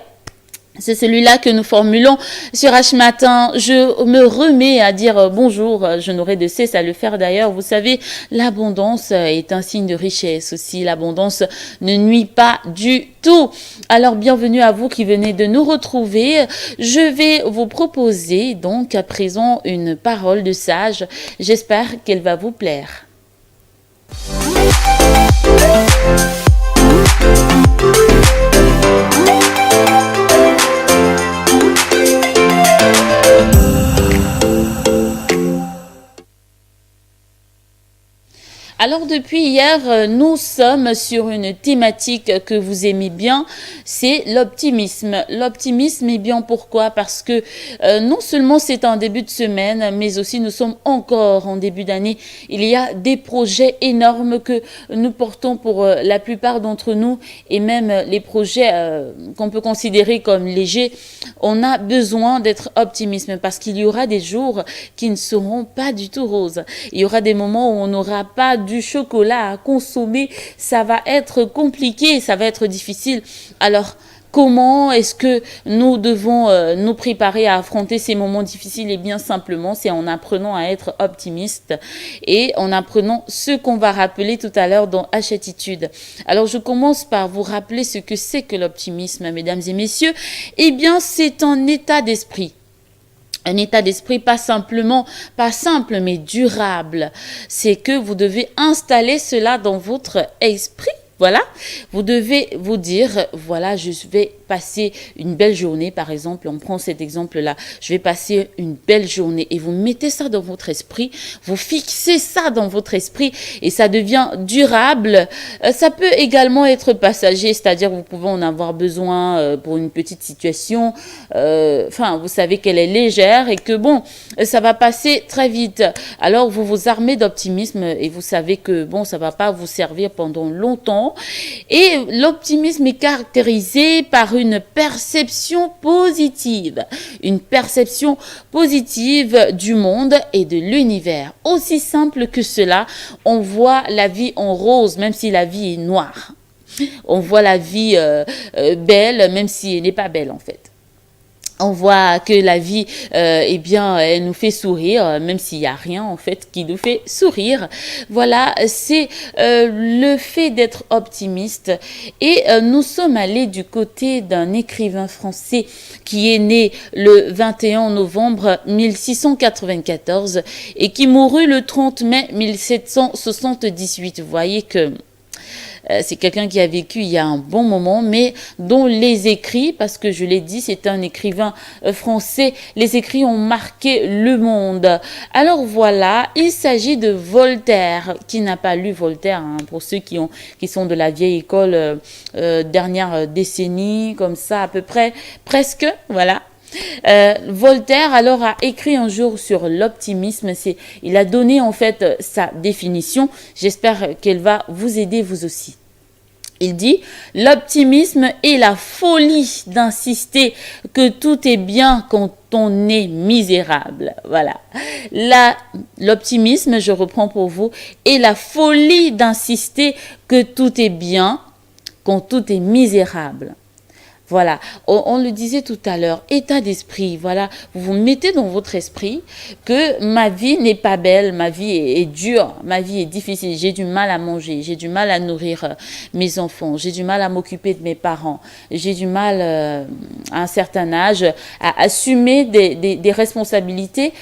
C'est celui-là que nous formulons sur H Matin. Je me remets à dire bonjour. Je n'aurai de cesse à le faire d'ailleurs. Vous savez, l'abondance est un signe de richesse aussi. L'abondance ne nuit pas du tout. Alors, bienvenue à vous qui venez de nous retrouver. Je vais vous proposer donc à présent une parole de sage. J'espère qu'elle va vous plaire. Alors depuis hier, nous sommes sur une thématique que vous aimez bien, c'est l'optimisme. L'optimisme, eh bien pourquoi? Parce que non seulement c'est un début de semaine, mais aussi nous sommes encore en début d'année. Il y a des projets énormes que nous portons pour la plupart d'entre nous et même les projets qu'on peut considérer comme légers. On a besoin d'être optimiste parce qu'il y aura des jours qui ne seront pas du tout roses. Il y aura des moments où on n'aura pas du chocolat à consommer, ça va être compliqué, ça va être difficile. Alors, comment est-ce que nous devons nous préparer à affronter ces moments difficiles? Et bien simplement, c'est en apprenant à être optimiste et en apprenant ce qu'on va rappeler tout à l'heure dans H-Attitude. Alors, je commence par vous rappeler ce que c'est que l'optimisme, mesdames et messieurs. Eh bien, c'est un état d'esprit. Un état d'esprit pas simple, mais durable. C'est que vous devez installer cela dans votre esprit. Voilà, vous devez vous dire, voilà, je vais passer une belle journée, par exemple, on prend cet exemple-là, je vais passer une belle journée et vous mettez ça dans votre esprit, vous fixez ça dans votre esprit et ça devient durable. Ça peut également être passager, c'est-à-dire vous pouvez en avoir besoin pour une petite situation, vous savez qu'elle est légère et que bon, ça va passer très vite. Alors vous vous armez d'optimisme et vous savez que bon, ça va pas vous servir pendant longtemps. Et l'optimisme est caractérisé par une perception positive du monde et de l'univers. Aussi simple que cela, on voit la vie en rose, même si la vie est noire. On voit la vie belle, même si elle n'est pas belle en fait. On voit que la vie, elle nous fait sourire, même s'il n'y a rien en fait qui nous fait sourire. Voilà, c'est le fait d'être optimiste. Et nous sommes allés du côté d'un écrivain français qui est né le 21 novembre 1694 et qui mourut le 30 mai 1778. Vous voyez que c'est quelqu'un qui a vécu il y a un bon moment, mais dont les écrits, parce que je l'ai dit, c'est un écrivain français, les écrits ont marqué le monde. Alors voilà, il s'agit de Voltaire. Qui n'a pas lu Voltaire, hein, pour ceux qui sont de la vieille école, dernière décennie, comme ça à peu près, presque, voilà. Voltaire alors a écrit un jour sur l'optimisme, il a donné en fait sa définition, j'espère qu'elle va vous aider vous aussi. Il dit, l'optimisme est la folie d'insister que tout est bien quand on est misérable. Voilà. L'optimisme, je reprends pour vous, est la folie d'insister que tout est bien quand tout est misérable. Voilà, on le disait tout à l'heure, état d'esprit, voilà, vous vous mettez dans votre esprit que ma vie n'est pas belle, ma vie est dure, ma vie est difficile, j'ai du mal à manger, j'ai du mal à nourrir mes enfants, j'ai du mal à m'occuper de mes parents, j'ai du mal à un certain âge à assumer des responsabilités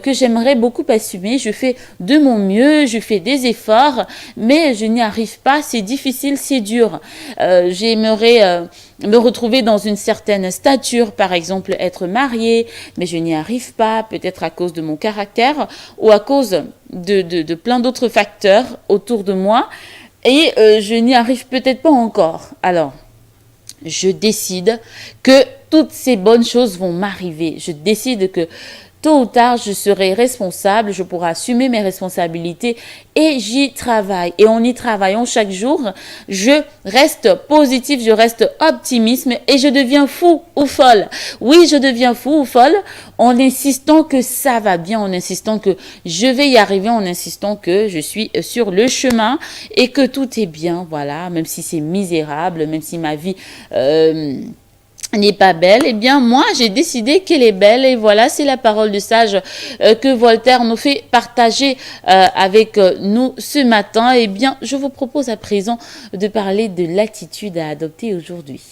que j'aimerais beaucoup assumer. Je fais de mon mieux, je fais des efforts, mais je n'y arrive pas, c'est difficile, c'est dur. J'aimerais me retrouver dans une certaine stature, par exemple être mariée, mais je n'y arrive pas, peut-être à cause de mon caractère ou à cause de plein d'autres facteurs autour de moi, et je n'y arrive peut-être pas encore. Alors, je décide que toutes ces bonnes choses vont m'arriver. Je décide que tôt ou tard, je serai responsable, je pourrai assumer mes responsabilités et j'y travaille. Et en y travaillant chaque jour, je reste positif, je reste optimiste et je deviens fou ou folle. Oui, je deviens fou ou folle en insistant que ça va bien, en insistant que je vais y arriver, en insistant que je suis sur le chemin et que tout est bien. Voilà, même si c'est misérable, même si ma vie n'est pas belle, eh bien moi j'ai décidé qu'elle est belle et voilà, c'est la parole de sage que Voltaire nous fait partager avec nous ce matin. Eh bien je vous propose à présent de parler de l'attitude à adopter aujourd'hui.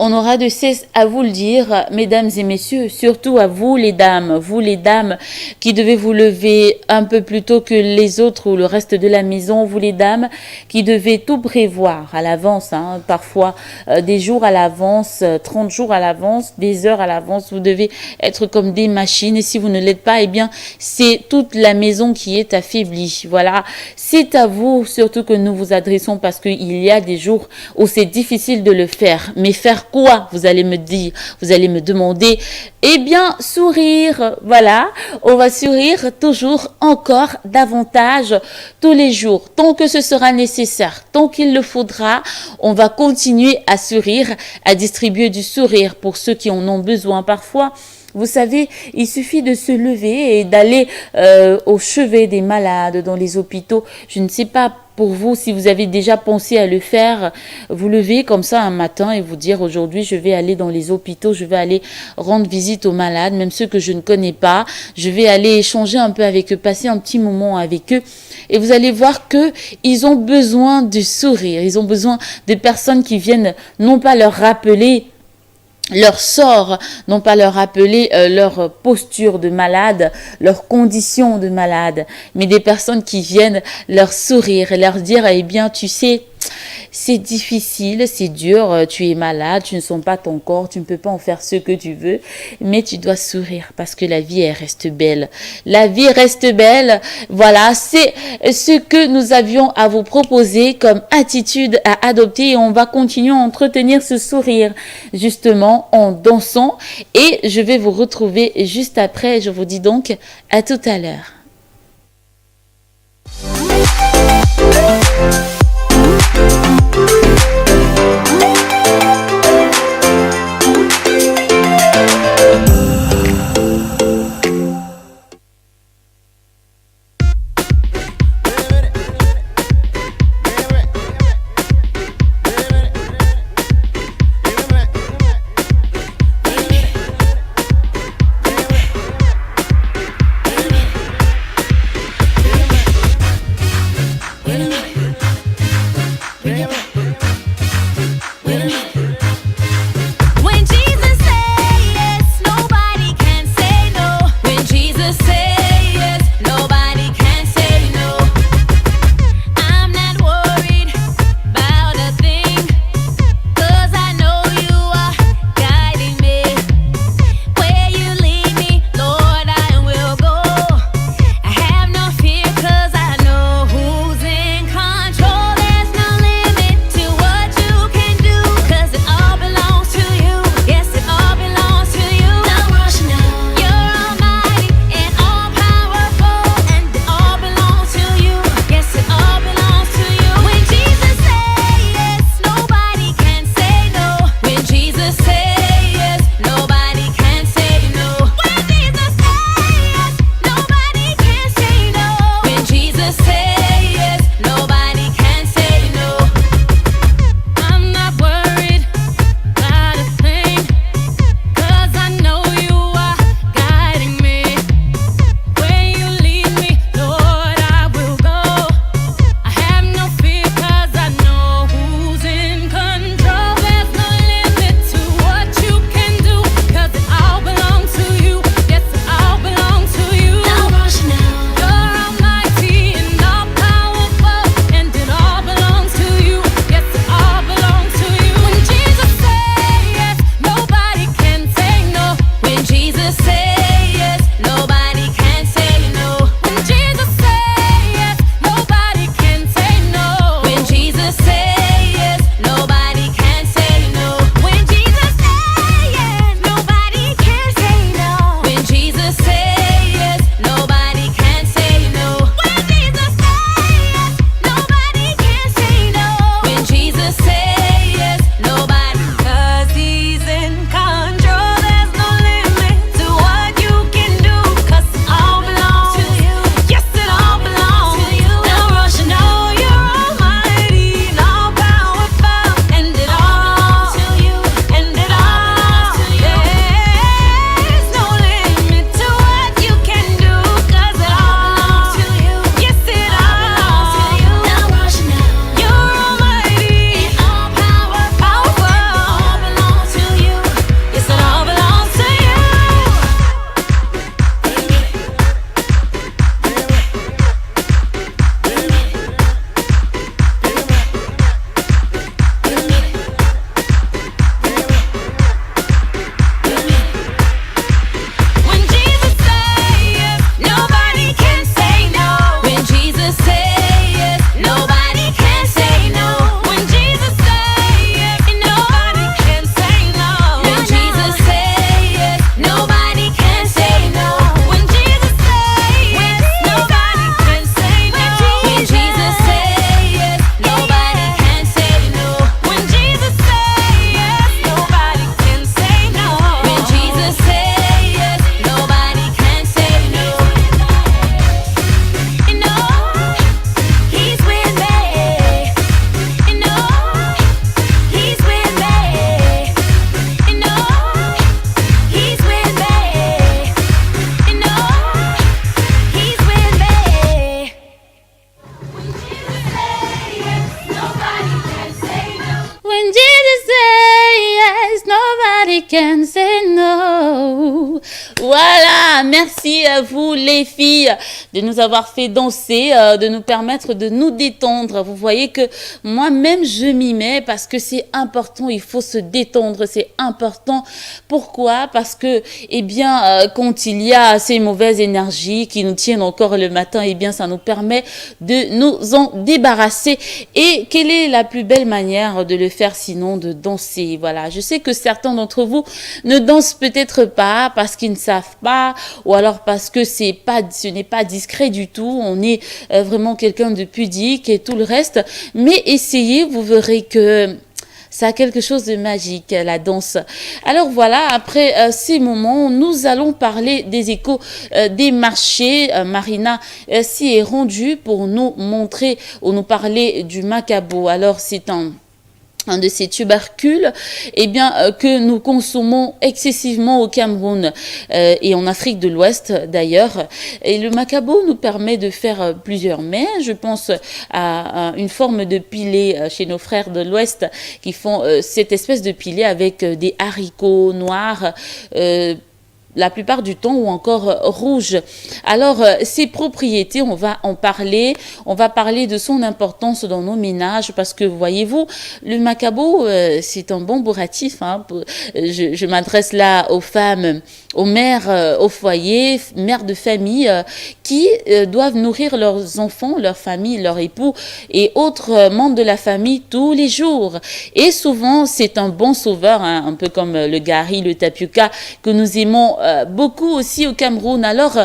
On aura de cesse à vous le dire, mesdames et messieurs, surtout à vous les dames qui devez vous lever un peu plus tôt que les autres ou le reste de la maison, vous les dames qui devez tout prévoir à l'avance, hein, parfois des jours à l'avance, 30 jours à l'avance, des heures à l'avance, vous devez être comme des machines et si vous ne l'êtes pas, eh bien c'est toute la maison qui est affaiblie. Voilà, c'est à vous surtout que nous vous adressons parce qu'il y a des jours où c'est difficile de le faire, mais faire quoi, vous allez me dire, vous allez me demander, eh bien, sourire, voilà, on va sourire toujours encore davantage tous les jours, tant que ce sera nécessaire, tant qu'il le faudra, on va continuer à sourire, à distribuer du sourire pour ceux qui en ont besoin parfois. Vous savez, il suffit de se lever et d'aller au chevet des malades dans les hôpitaux. Je ne sais pas pour vous si vous avez déjà pensé à le faire. Vous levez comme ça un matin et vous dire aujourd'hui je vais aller dans les hôpitaux, je vais aller rendre visite aux malades, même ceux que je ne connais pas. Je vais aller échanger un peu avec eux, passer un petit moment avec eux. Et vous allez voir que ils ont besoin du sourire. Ils ont besoin de personnes qui viennent non pas leur rappeler leur sort, non pas leur rappeler leur posture de malade, leur condition de malade, mais des personnes qui viennent leur sourire et leur dire, eh bien, tu sais, c'est difficile, c'est dur, tu es malade, tu ne sens pas ton corps, tu ne peux pas en faire ce que tu veux, mais tu dois sourire parce que la vie, elle reste belle. La vie reste belle, voilà, c'est ce que nous avions à vous proposer comme attitude à adopter et on va continuer à entretenir ce sourire justement en dansant et je vais vous retrouver juste après, je vous dis donc à tout à l'heure. Nobody can say no. Voilà, merci à vous les filles de nous avoir fait danser, de nous permettre de nous détendre. Vous voyez que moi-même je m'y mets parce que c'est important, il faut se détendre, c'est important. Pourquoi? Parce que, eh bien, quand il y a ces mauvaises énergies qui nous tiennent encore le matin, eh bien, ça nous permet de nous en débarrasser. Et quelle est la plus belle manière de le faire sinon de danser? Voilà, je sais que certains d'entre vous ne dansent peut-être pas parce qu'ils ne savent pas ou alors parce que ce n'est pas discret du tout. On est vraiment quelqu'un de pudique et tout le reste. Mais essayez, vous verrez que ça a quelque chose de magique, la danse. Alors voilà, après ces moments, nous allons parler des échos des marchés. Marina s'y est rendue pour nous montrer ou nous parler du macabo. Alors c'est un de ces tubercules, eh bien, que nous consommons excessivement au Cameroun et en Afrique de l'Ouest d'ailleurs. Et le macabo nous permet de faire plusieurs mets. Je pense à une forme de pilé chez nos frères de l'Ouest qui font cette espèce de pilé avec des haricots noirs, la plupart du temps, ou encore rouge. Alors, ces propriétés, on va en parler. On va parler de son importance dans nos ménages parce que, voyez-vous, le macabo, c'est un bon bourratif. Hein. Je m'adresse là aux femmes, aux mères au foyer, mères de famille qui doivent nourrir leurs enfants, leur famille, leur époux et autres membres de la famille tous les jours. Et souvent, c'est un bon sauveur, hein, un peu comme le gari, le tapioca, que nous aimons beaucoup aussi au Cameroun. Alors,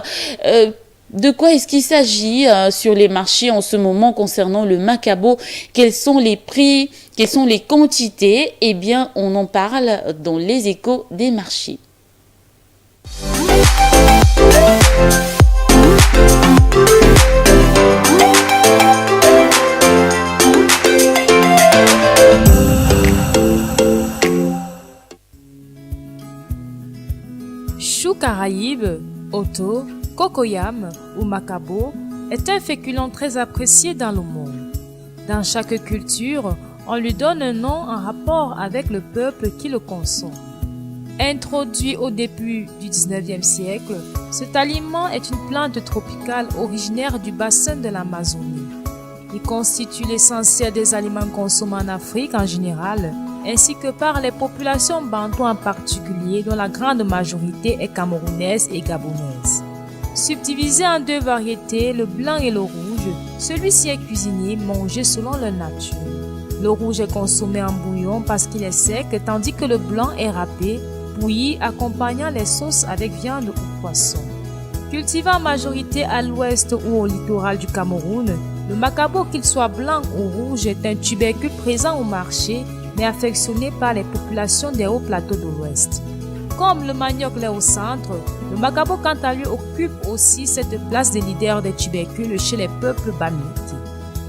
de quoi est-ce qu'il s'agit sur les marchés en ce moment concernant le macabo? Quels sont les prix? Quelles sont les quantités? Eh bien, on en parle dans les échos des marchés. Chou caraïbe, oto, cocoyam ou macabo est un féculent très apprécié dans le monde. Dans chaque culture, on lui donne un nom en rapport avec le peuple qui le consomme. Introduit au début du 19e siècle, cet aliment est une plante tropicale originaire du bassin de l'Amazonie. Il constitue l'essentiel des aliments consommés en Afrique en général, ainsi que par les populations bantoues en particulier, dont la grande majorité est camerounaise et gabonaise. Subdivisé en deux variétés, le blanc et le rouge, celui-ci est cuisiné, mangé selon leur nature. Le rouge est consommé en bouillon parce qu'il est sec, tandis que le blanc est râpé, bouilli, accompagnant les sauces avec viande ou poisson. Cultivé en majorité à l'ouest ou au littoral du Cameroun, le macabo, qu'il soit blanc ou rouge, est un tubercule présent au marché, mais affectionné par les populations des hauts plateaux de l'ouest. Comme le manioc l'est au centre, le macabo quant à lui occupe aussi cette place de leader des tubercules chez les peuples bamileke.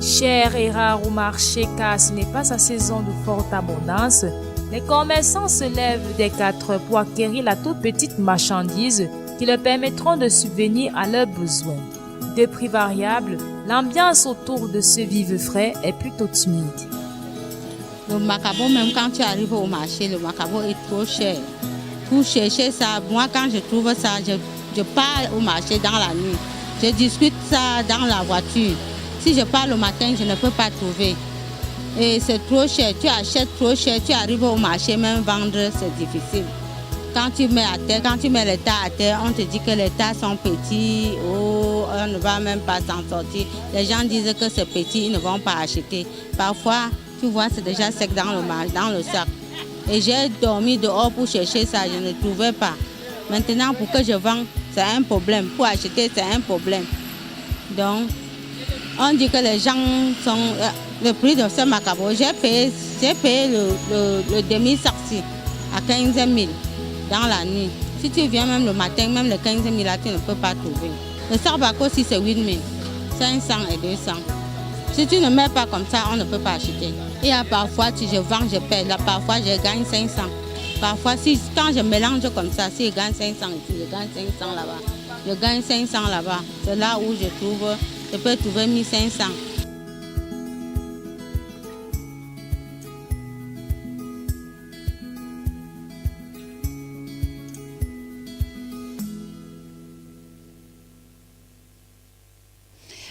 Cher et rare au marché car ce n'est pas sa saison de forte abondance, les commerçants se lèvent des 4 heures pour acquérir la toute petite marchandise qui leur permettront de subvenir à leurs besoins. De prix variables, l'ambiance autour de ce vive frais est plutôt timide. Le macabo, même quand tu arrives au marché, le macabo est trop cher. Pour chercher ça, moi quand je trouve ça, je pars au marché dans la nuit. Je discute ça dans la voiture. Si je pars le matin, je ne peux pas trouver. Et c'est trop cher, tu achètes trop cher, tu arrives au marché, même vendre, c'est difficile. Quand tu mets à terre, quand tu mets les tas à terre, on te dit que les tas sont petits, oh, on ne va même pas s'en sortir. Les gens disent que c'est petit, ils ne vont pas acheter. Parfois, tu vois, c'est déjà sec dans le sac. Et j'ai dormi dehors pour chercher ça, je ne trouvais pas. Maintenant, pour que je vende, c'est un problème. Pour acheter, c'est un problème. Donc, on dit que les gens sont... le prix de ce macabo, j'ai payé le demi-sac-ci à 15 000 dans la nuit. Si tu viens même le matin, même les 15 000 là, tu ne peux pas trouver. Le sarbaco aussi, c'est 8 000, 500 et 200. Si tu ne mets pas comme ça, on ne peut pas acheter. Et parfois, si je vends, je perds. Là, parfois, je gagne 500. Parfois, quand je mélange comme ça, si je gagne 500 ici, je gagne 500 là-bas. Je gagne 500 là-bas. C'est là où je peux trouver 1500.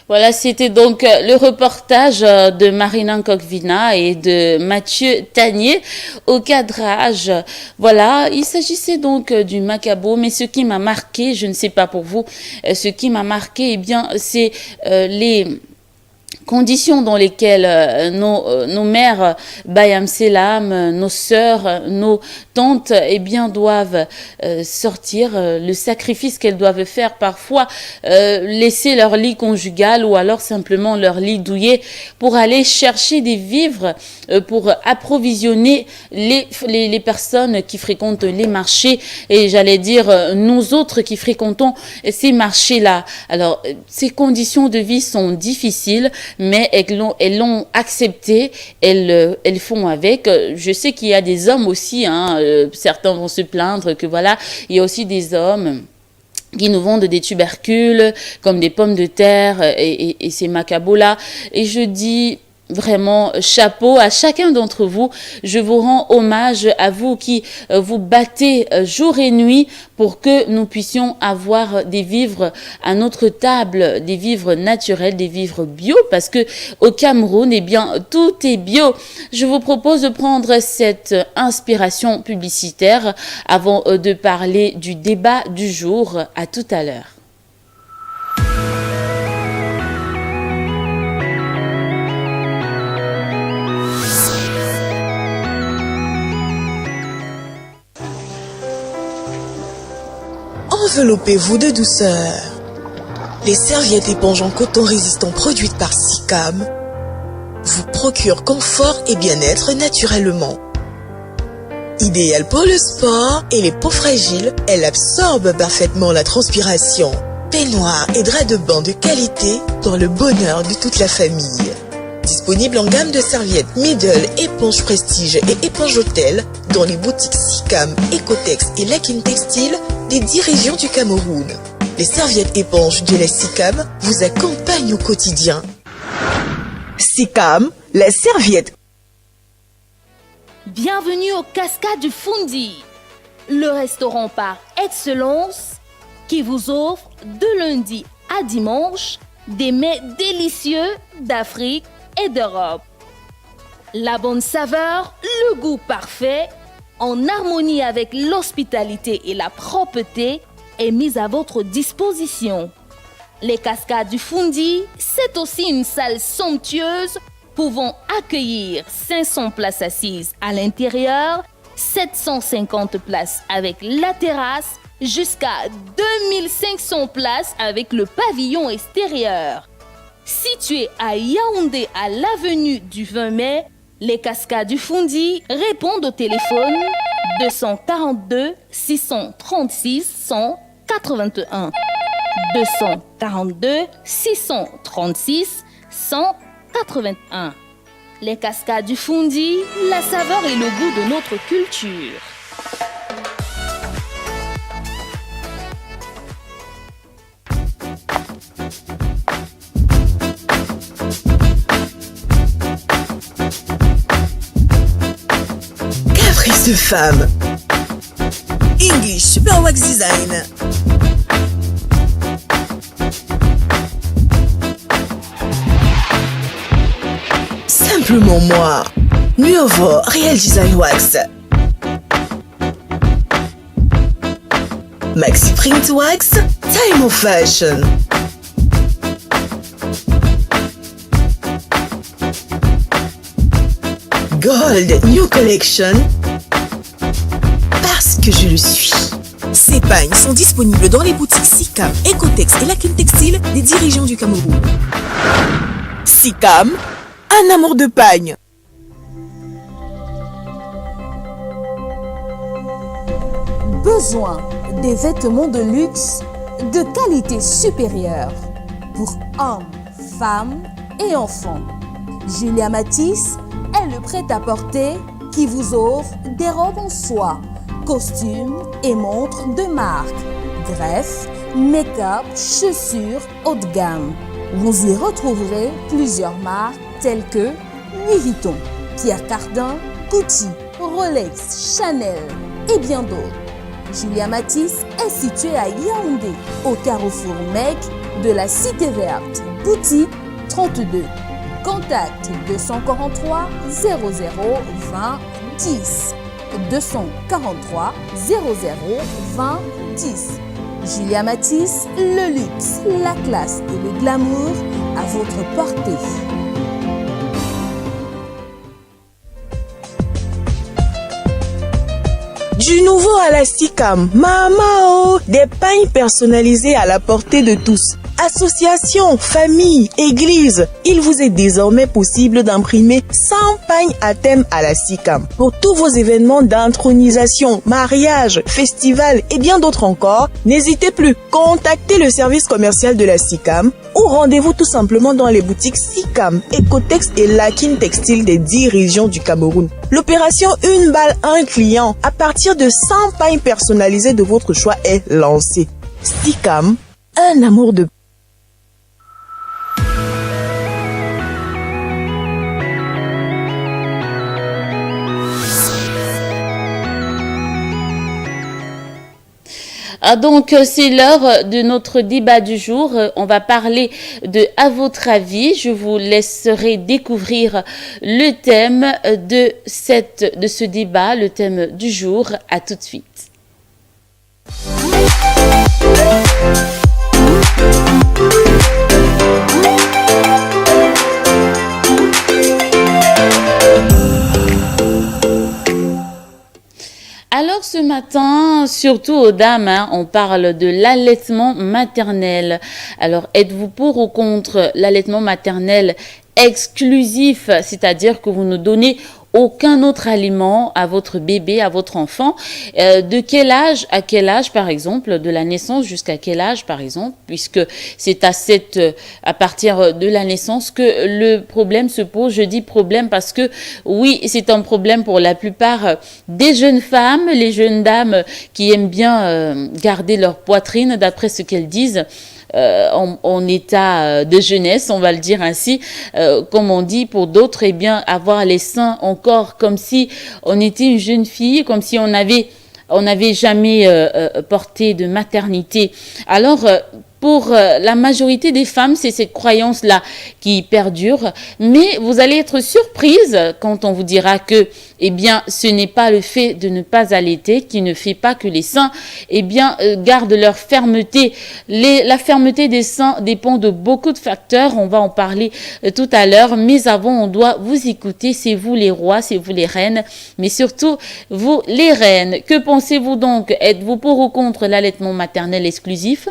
Voilà, c'était donc le reportage de Marina Coquevina et de Mathieu Tanier au cadrage. Voilà, il s'agissait donc du Macabo, mais ce qui m'a marqué, je ne sais pas pour vous, ce qui m'a marqué, eh bien, c'est les conditions dans lesquelles nos mères Bayam Selam, nos sœurs, nos tantes, eh bien, doivent sortir, le sacrifice qu'elles doivent faire parfois, laisser leur lit conjugal ou alors simplement leur lit douillet pour aller chercher des vivres, pour approvisionner les personnes qui fréquentent les marchés et j'allais dire nous autres qui fréquentons ces marchés-là. Alors, ces conditions de vie sont difficiles, mais elles l'ont accepté, elles font avec. Je sais qu'il y a des hommes aussi, hein, certains vont se plaindre que voilà, il y a aussi des hommes qui nous vendent des tubercules comme des pommes de terre et ces macabos-là. Et je dis vraiment chapeau à chacun d'entre vous. Je vous rends hommage à vous qui vous battez jour et nuit pour que nous puissions avoir des vivres à notre table, des vivres naturels, des vivres bio, parce que au Cameroun, eh bien, tout est bio. Je vous propose de prendre cette inspiration publicitaire avant de parler du débat du jour. À tout à l'heure. Enveloppez-vous de douceur. Les serviettes éponges en coton résistant produites par SICAM vous procurent confort et bien-être naturellement. Idéale pour le sport et les peaux fragiles, elle absorbe parfaitement la transpiration. Peignoir et drap de bain de qualité pour le bonheur de toute la famille. Disponible en gamme de serviettes Middle, éponge Prestige et éponge Hôtel dans les boutiques SICAM, Ecotex et Lakin Textile des 10 régions du Cameroun. Les serviettes éponges de la SICAM vous accompagnent au quotidien. SICAM, la serviette. Bienvenue au Cascade du Fundi, le restaurant par excellence qui vous offre de lundi à dimanche des mets délicieux d'Afrique et d'Europe. La bonne saveur, le goût parfait, en harmonie avec l'hospitalité et la propreté, est mise à votre disposition. Les Cascades du Fundi, c'est aussi une salle somptueuse pouvant accueillir 500 places assises à l'intérieur, 750 places avec la terrasse, jusqu'à 2500 places avec le pavillon extérieur. Situé à Yaoundé à l'avenue du 20 mai, les Cascades du Fundi répondent au téléphone 242 636 181. 242 636 181. Les Cascades du Fundi, la saveur et le goût de notre culture. Caprice de femme. English Super Wax Design. Simplement moi. Nuovo Real Design Wax. Maxi Print Wax. Time of Fashion. Gold New Collection. Parce que je le suis. Ces pagnes sont disponibles dans les boutiques SICAM, Ecotex et Lakin Textile des 10 régions du Cameroun. SICAM, un amour de pagne. Besoin des vêtements de luxe de qualité supérieure pour hommes, femmes et enfants. Julia Matisse est le prêt-à-porter qui vous offre des robes en soie, costumes et montres de marque, greffes, make-up, chaussures haut de gamme. Vous y retrouverez plusieurs marques telles que Louis Vuitton, Pierre Cardin, Gucci, Rolex, Chanel et bien d'autres. Julia Matisse est située à Yaoundé, au carrefour Mec de la Cité Verte, Boutique 32. Contact 243 00 20 10. 243 00 20 10. Julia Matisse, le luxe, la classe et le glamour à votre portée. Du nouveau à la SICAM, Mamao, des pagnes personnalisées à la portée de tous. Associations, familles, églises, il vous est désormais possible d'imprimer 100 pagnes à thème à la SICAM. Pour tous vos événements d'intronisation, mariage, festival et bien d'autres encore, n'hésitez plus, contactez le service commercial de la SICAM ou rendez-vous tout simplement dans les boutiques SICAM, Ecotex et Lakin Textile des 10 régions du Cameroun. L'opération Une balle, un client à partir de 100 pagnes personnalisées de votre choix est lancée. SICAM, un amour de Donc, c'est l'heure de notre débat du jour. On va parler de « À votre avis ». Je vous laisserai découvrir le thème de ce débat, le thème du jour. À tout de suite. Alors ce matin, surtout aux dames, on parle de l'allaitement maternel. Alors êtes-vous pour ou contre l'allaitement maternel exclusif, c'est-à-dire que vous ne donnez aucun autre aliment à votre bébé, à votre enfant? De quel âge à quel âge, par exemple, de la naissance jusqu'à quel âge, par exemple, puisque c'est à partir de la naissance que le problème se pose. Je dis problème parce que oui, c'est un problème pour la plupart des jeunes femmes, les jeunes dames qui aiment bien garder leur poitrine, d'après ce qu'elles disent. En état de jeunesse, on va le dire ainsi, comme on dit pour d'autres, eh bien avoir les seins encore comme si on était une jeune fille, comme si on n'avait jamais porté de maternité. Alors pour la majorité des femmes, c'est cette croyance-là qui perdure. Mais vous allez être surprise quand on vous dira que, eh bien, ce n'est pas le fait de ne pas allaiter qui ne fait pas que les seins, eh bien, gardent leur fermeté. La fermeté des seins dépend de beaucoup de facteurs. On va en parler tout à l'heure. Mais avant, on doit vous écouter. C'est vous les rois, c'est vous les reines, mais surtout vous les reines. Que pensez-vous donc? Êtes-vous pour ou contre l'allaitement maternel exclusif?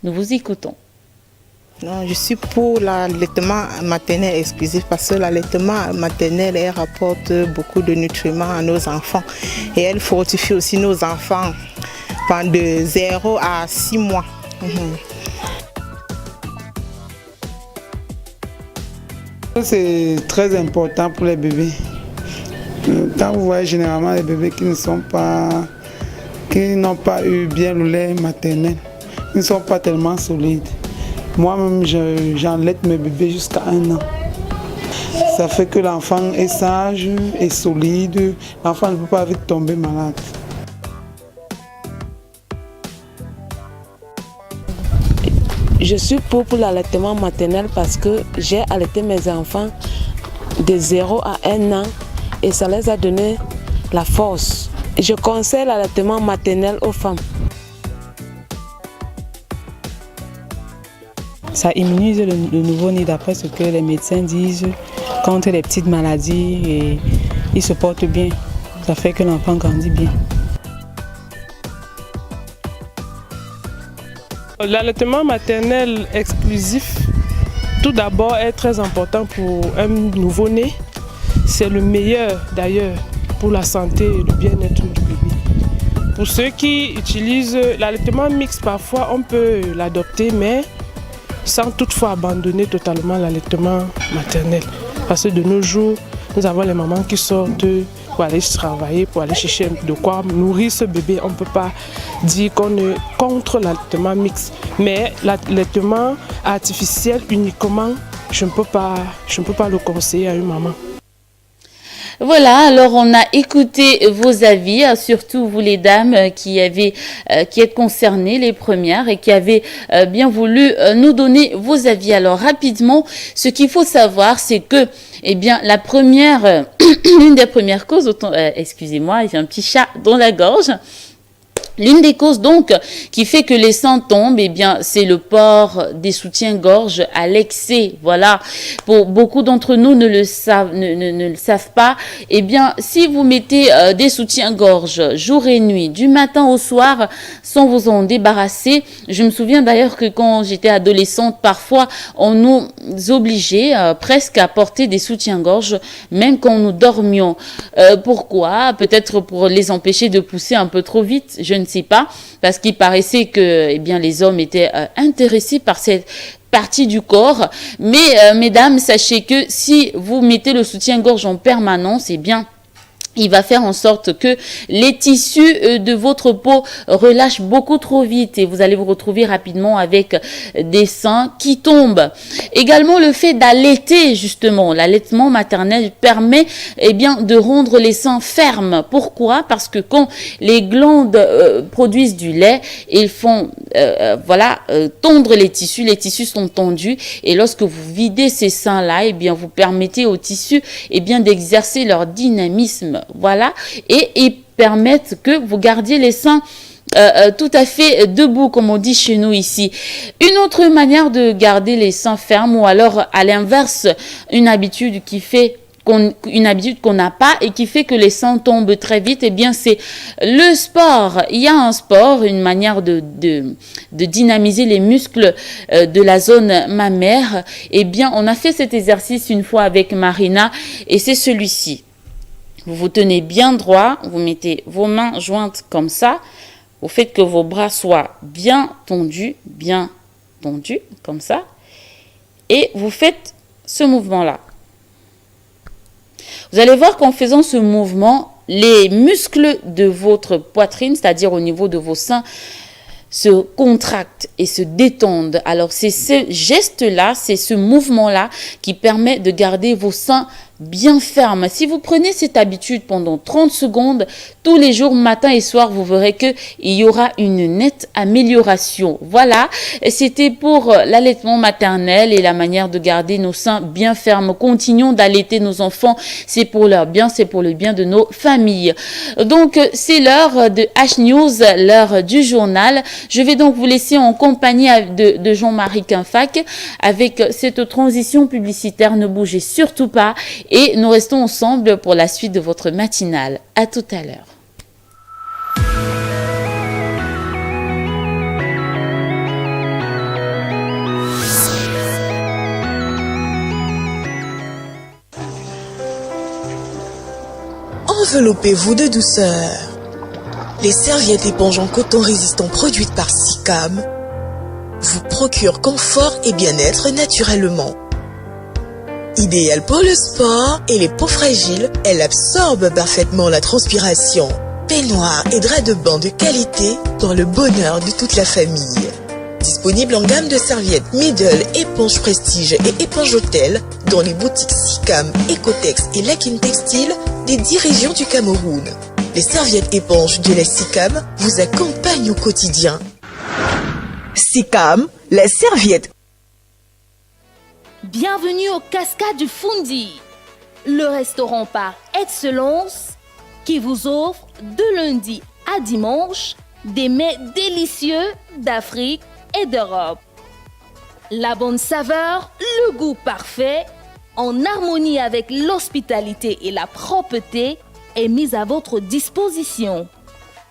Nous vous écoutons. Non, je suis pour l'allaitement maternel exclusif parce que l'allaitement maternel rapporte beaucoup de nutriments à nos enfants et elle fortifie aussi nos enfants de 0 à 6 mois. C'est très important pour les bébés. Quand vous voyez généralement les bébés qui n'ont pas eu bien le lait maternel, ils ne sont pas tellement solides. Moi-même, j'enlaite mes bébés jusqu'à 1 an. Ça fait que l'enfant est sage et solide. L'enfant ne peut pas vite tomber malade. Je suis pour l'allaitement maternel parce que j'ai allaité mes enfants de 0 à 1 an et ça les a donné la force. Je conseille l'allaitement maternel aux femmes. Ça immunise le nouveau-né d'après ce que les médecins disent contre les petites maladies et il se porte bien. Ça fait que l'enfant grandit bien. L'allaitement maternel exclusif, tout d'abord, est très important pour un nouveau-né. C'est le meilleur d'ailleurs pour la santé et le bien-être du bébé. Pour ceux qui utilisent l'allaitement mixte, parfois on peut l'adopter, mais sans toutefois abandonner totalement l'allaitement maternel. Parce que de nos jours, nous avons les mamans qui sortent pour aller travailler, pour aller chercher de quoi nourrir ce bébé. On ne peut pas dire qu'on est contre l'allaitement mixte. Mais l'allaitement artificiel uniquement, je ne peux pas le conseiller à une maman. Voilà, alors on a écouté vos avis, surtout vous les dames qui êtes concernées, les premières, et qui avez bien voulu nous donner vos avis. Alors rapidement, ce qu'il faut savoir, c'est que, eh bien, la première, l'une des premières causes, excusez-moi, j'ai un petit chat dans la gorge. L'une des causes donc qui fait que les seins tombent, eh bien, c'est le port des soutiens-gorge à l'excès. Voilà. Pour beaucoup d'entre nous ne le savent pas. Eh bien, si vous mettez des soutiens-gorge jour et nuit, du matin au soir, sans vous en débarrasser. Je me souviens d'ailleurs que quand j'étais adolescente, parfois, on nous obligeait presque à porter des soutiens-gorge, même quand nous dormions. Pourquoi? Peut-être pour les empêcher de pousser un peu trop vite. Je ne sais pas, parce qu'il paraissait que, eh bien, les hommes étaient intéressés par cette partie du corps. Mais, mesdames, sachez que si vous mettez le soutien-gorge en permanence, eh bien, il va faire en sorte que les tissus de votre peau relâchent beaucoup trop vite et vous allez vous retrouver rapidement avec des seins qui tombent. Également, le fait d'allaiter, justement, l'allaitement maternel permet, eh bien, de rendre les seins fermes. Pourquoi? Parce que quand les glandes produisent du lait, ils font, tondre les tissus sont tendus et lorsque vous videz ces seins-là, eh bien, vous permettez aux tissus, eh bien, d'exercer leur dynamisme. Voilà, et ils permettent que vous gardiez les seins tout à fait debout, comme on dit chez nous ici. Une autre manière de garder les seins fermes, ou alors à l'inverse, une habitude qu'on n'a pas et qui fait que les seins tombent très vite, eh bien c'est le sport. Il y a un sport, une manière de dynamiser les muscles de la zone mammaire. Eh bien, on a fait cet exercice une fois avec Marina et c'est celui-ci. Vous vous tenez bien droit, vous mettez vos mains jointes comme ça, vous faites que vos bras soient bien tendus, comme ça, et vous faites ce mouvement-là. Vous allez voir qu'en faisant ce mouvement, les muscles de votre poitrine, c'est-à-dire au niveau de vos seins, se contractent et se détendent. Alors, c'est ce geste-là, c'est ce mouvement-là qui permet de garder vos seins bien ferme. Si vous prenez cette habitude pendant 30 secondes, tous les jours, matin et soir, vous verrez qu'il y aura une nette amélioration. Voilà, c'était pour l'allaitement maternel et la manière de garder nos seins bien fermes. Continuons d'allaiter nos enfants, c'est pour leur bien, c'est pour le bien de nos familles. Donc, c'est l'heure de H-News, l'heure du journal. Je vais donc vous laisser en compagnie de Jean-Marie Quinfac avec cette transition publicitaire. Ne bougez surtout pas. Et nous restons ensemble pour la suite de votre matinale. À tout à l'heure. Enveloppez-vous de douceur. Les serviettes éponges en coton résistant produites par SICAM vous procurent confort et bien-être naturellement. Idéale pour le sport et les peaux fragiles, elle absorbe parfaitement la transpiration. Peignoir et drap de bain de qualité pour le bonheur de toute la famille. Disponible en gamme de serviettes Middle, éponge Prestige et éponge Hôtel dans les boutiques SICAM, Ecotex et Lakin Textile des 10 régions du Cameroun. Les serviettes éponges de la SICAM vous accompagnent au quotidien. SICAM, la serviette. Bienvenue au Cascade du Fundi, le restaurant par excellence qui vous offre de lundi à dimanche des mets délicieux d'Afrique et d'Europe. La bonne saveur, le goût parfait, en harmonie avec l'hospitalité et la propreté, est mise à votre disposition.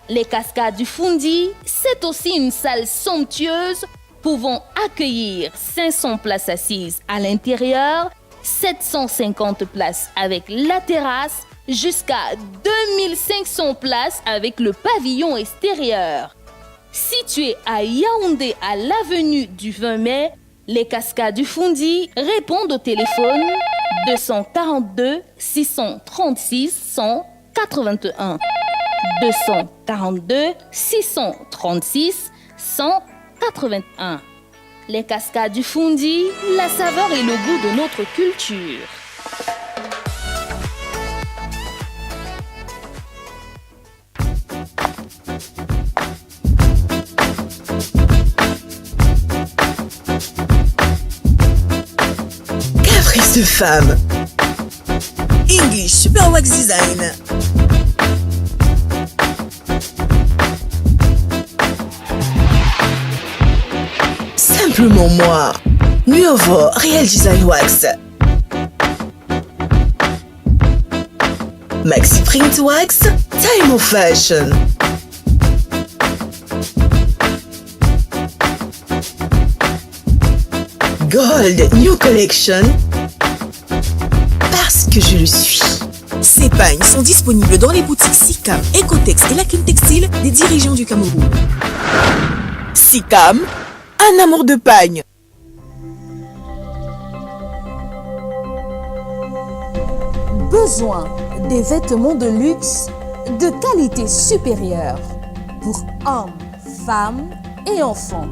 Les Cascades du Fundi, c'est aussi une salle somptueuse pouvant accueillir 500 places assises à l'intérieur, 750 places avec la terrasse, jusqu'à 2500 places avec le pavillon extérieur. Situé à Yaoundé à l'avenue du 20 mai, les Cascades du Fundi répondent au téléphone 242 636 181. 242 636 181. Les Cascades du Fundi, la saveur et le goût de notre culture. de femme. English Super Wax Design. Simplement moi. Nuovo Real Design Wax. Maxi Print Wax. Time of Fashion. Gold New Collection. Parce que je le suis. Ces pagnes sont disponibles dans les boutiques SICAM, Ecotex et Lakin Textile des dirigeants du Cameroun. SICAM, un amour de pagne. Besoin des vêtements de luxe de qualité supérieure pour hommes, femmes et enfants.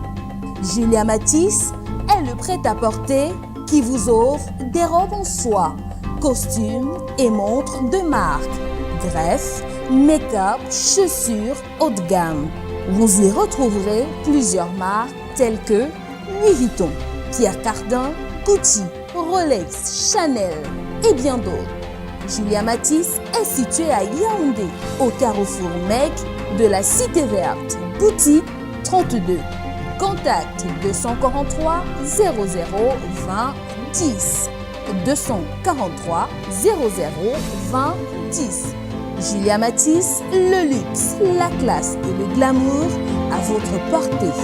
Julia Matisse est le prêt-à-porter qui vous offre des robes en soie, costumes et montres de marque, greffes, make-up, chaussures haut de gamme. Vous y retrouverez plusieurs marques telles que Louis Vuitton, Pierre Cardin, Gucci, Rolex, Chanel et bien d'autres. Julia Matisse est située à Yaoundé, au carrefour Mec de la Cité Verte, boutique 32. Contact 243 00 20 10. 243 00 20 10. Julia Matisse, le luxe, la classe et le glamour à votre portée.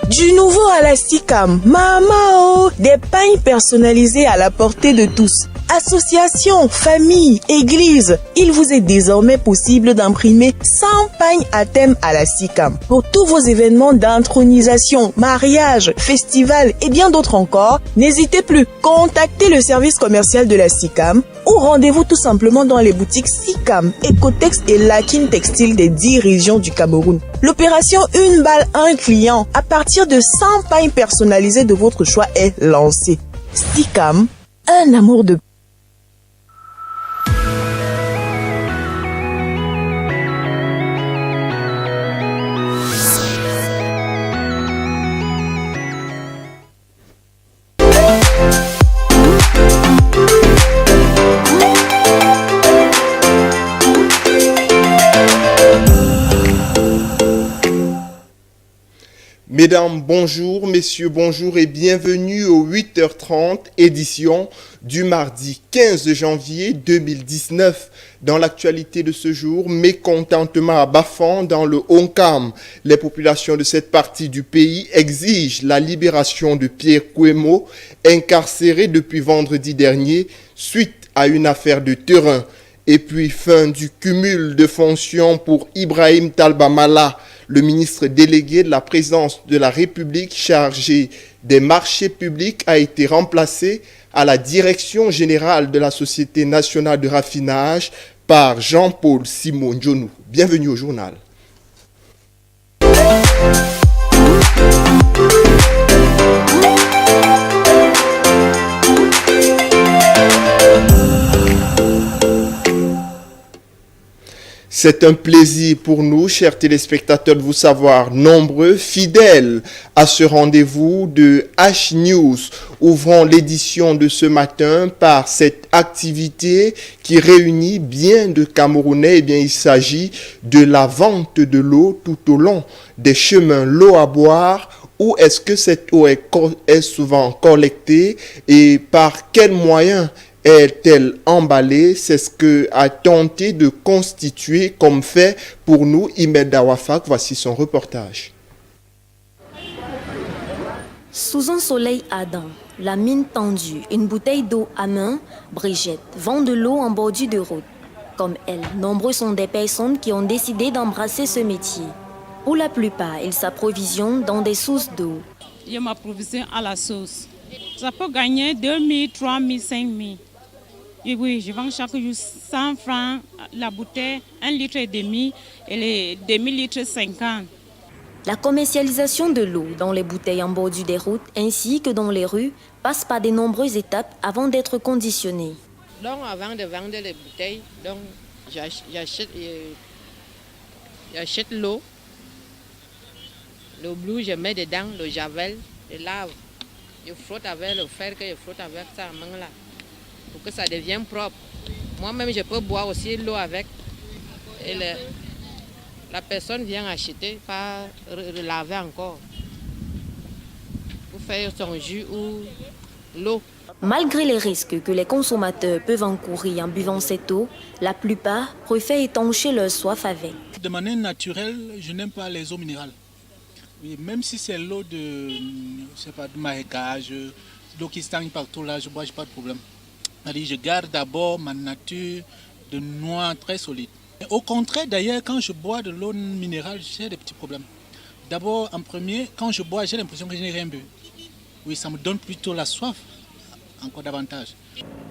Du nouveau à la SICAM, Mamao, des pagnes personnalisées à la portée de tous. Associations, familles, églises, il vous est désormais possible d'imprimer 100 pagnes à thème à la SICAM. Pour tous vos événements d'intronisation, mariage, festival et bien d'autres encore, n'hésitez plus, contactez le service commercial de la SICAM ou rendez-vous tout simplement dans les boutiques SICAM, Ecotex et Lakin Textile des 10 régions du Cameroun. L'opération Une balle, un client à partir de 100 pagnes personnalisées de votre choix est lancée. SICAM, un amour de Mesdames, bonjour, messieurs, bonjour et bienvenue au 8h30 édition du mardi 15 janvier 2019. Dans l'actualité de ce jour, mécontentement à Bafan dans le Honkam. Les populations de cette partie du pays exigent la libération de Pierre Kouemo, incarcéré depuis vendredi dernier suite à une affaire de terrain. Et puis fin du cumul de fonctions pour Ibrahim Talbamala, le ministre délégué de la présidence de la République chargé des marchés publics a été remplacé à la direction générale de la Société nationale de raffinage par Jean-Paul Simon Djonou. Bienvenue au journal. C'est un plaisir pour nous, chers téléspectateurs, de vous savoir nombreux, fidèles à ce rendez-vous de H-News. Ouvrons l'édition de ce matin par cette activité qui réunit bien de Camerounais. Eh bien, il s'agit de la vente de l'eau tout au long des chemins. L'eau à boire, où est-ce que cette eau est souvent collectée et par quels moyens est-elle emballée? C'est ce que a tenté de constituer comme fait pour nous Imed Dawafak. Voici son reportage. Sous un soleil ardent, la mine tendue, une bouteille d'eau à main, Brigitte vend de l'eau en bordure de route. Comme elle, nombreux sont des personnes qui ont décidé d'embrasser ce métier. Pour la plupart, ils s'approvisionnent dans des sources d'eau. Je m'approvisionne à la source. Ça peut gagner 2 000, 3 000, 5 000. Et oui, je vends chaque jour 100 francs la bouteille, 1,5 litre et les 2 000 litres 50. La commercialisation de l'eau dans les bouteilles en bordure des routes ainsi que dans les rues passe par de nombreuses étapes avant d'être conditionnée. Donc avant de vendre les bouteilles, donc j'achète l'eau. Le bleu, je mets dedans le javel, je lave. Je frotte avec le fer que je frotte avec ça main là, pour que ça devienne propre. Moi-même, je peux boire aussi l'eau avec. Et la personne vient acheter, pas laver encore, pour faire son jus ou l'eau. Malgré les risques que les consommateurs peuvent encourir en buvant cette eau, la plupart préfèrent étancher leur soif avec. De manière naturelle, je n'aime pas les eaux minérales. Oui, même si c'est l'eau de marécage, l'eau qui stagne partout là, je bois, je n'ai pas de problème. Je garde d'abord ma nature de noix très solide. Au contraire, d'ailleurs, quand je bois de l'eau minérale, j'ai des petits problèmes. D'abord, en premier, quand je bois, j'ai l'impression que je n'ai rien bu. Oui, ça me donne plutôt la soif, encore davantage.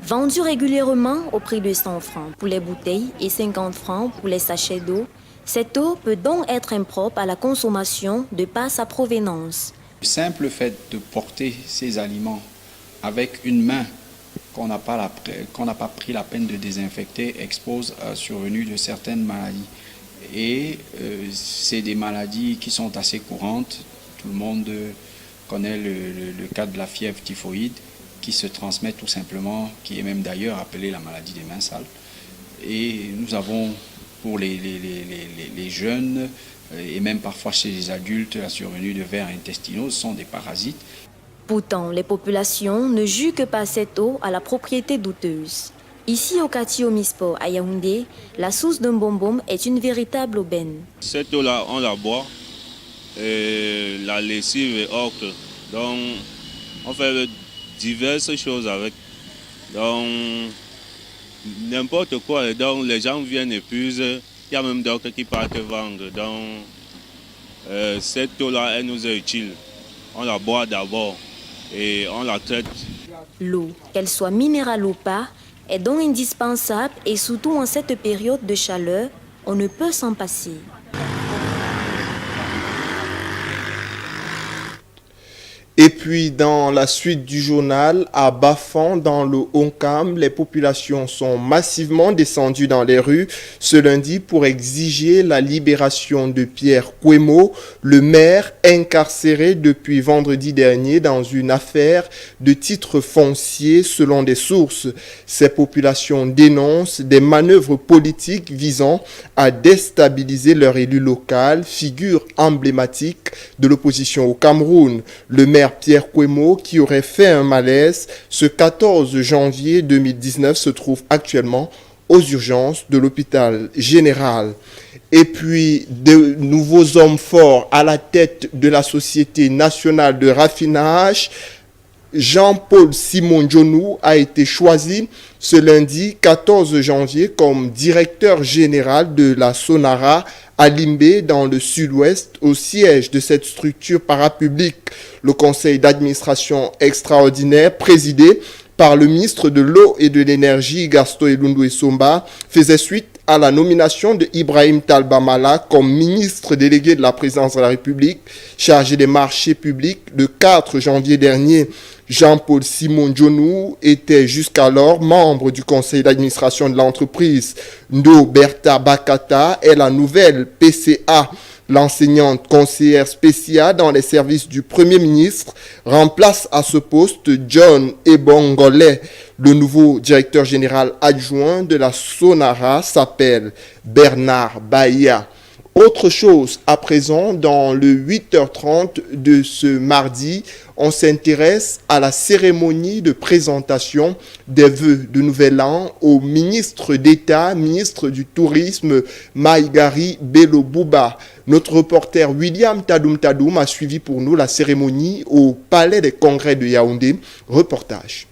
Vendu régulièrement au prix de 100 francs pour les bouteilles et 50 francs pour les sachets d'eau, cette eau peut donc être impropre à la consommation de par sa provenance. Le simple fait de porter ces aliments avec une main qu'on n'a pas pris la peine de désinfecter expose à la survenue de certaines maladies. Et c'est des maladies qui sont assez courantes. Tout le monde connaît le cas de la fièvre typhoïde qui se transmet tout simplement, qui est même d'ailleurs appelée la maladie des mains sales. Et nous avons pour les jeunes et même parfois chez les adultes la survenue de vers intestinaux, ce sont des parasites. Pourtant, les populations ne jugent que par cette eau à la propriété douteuse. Ici au quartier Omisport à Yaoundé, la source d'un bonbon est une véritable aubaine. Cette eau-là, on la boit, et la lessive est autre. Donc, on fait diverses choses avec. Donc, n'importe quoi. Donc, les gens viennent et puisent. Il y a même d'autres qui partent vendre. Donc, cette eau-là, elle nous est utile. On la boit d'abord et on la traite. L'eau, qu'elle soit minérale ou pas, est donc indispensable et surtout en cette période de chaleur, on ne peut s'en passer. Et puis, dans la suite du journal, à Bafan, dans le Honkam, les populations sont massivement descendues dans les rues ce lundi pour exiger la libération de Pierre Kwemo, le maire incarcéré depuis vendredi dernier dans une affaire de titre foncier selon des sources. Ces populations dénoncent des manœuvres politiques visant à déstabiliser leur élu local, figure emblématique de l'opposition au Cameroun. Le maire Pierre Kwemo, qui aurait fait un malaise ce 14 janvier 2019, se trouve actuellement aux urgences de l'hôpital général. Et puis, de nouveaux hommes forts à la tête de la Société nationale de raffinage. Jean-Paul Simon Djonou a été choisi ce lundi 14 janvier comme directeur général de la Sonara à Limbé, dans le sud-ouest, au siège de cette structure parapublique. Le conseil d'administration extraordinaire, présidé par le ministre de l'Eau et de l'Énergie, Gaston Elundou Essomba, faisait suite à la nomination de Ibrahim Talbamala comme ministre délégué de la présidence de la République, chargé des marchés publics le 4 janvier dernier. Jean-Paul Simon Djonou était jusqu'alors membre du conseil d'administration de l'entreprise. Ndo Bertha Bakata est la nouvelle PCA. L'enseignante conseillère spéciale dans les services du Premier ministre remplace à ce poste John Ebongole. Le nouveau directeur général adjoint de la Sonara s'appelle Bernard Bahia. Autre chose à présent, dans le 8h30 de ce mardi, on s'intéresse à la cérémonie de présentation des vœux de Nouvel An au ministre d'État, ministre du Tourisme, Maïgari Bello Bouba. Notre reporter William Tadoum a suivi pour nous la cérémonie au Palais des Congrès de Yaoundé. Reportage.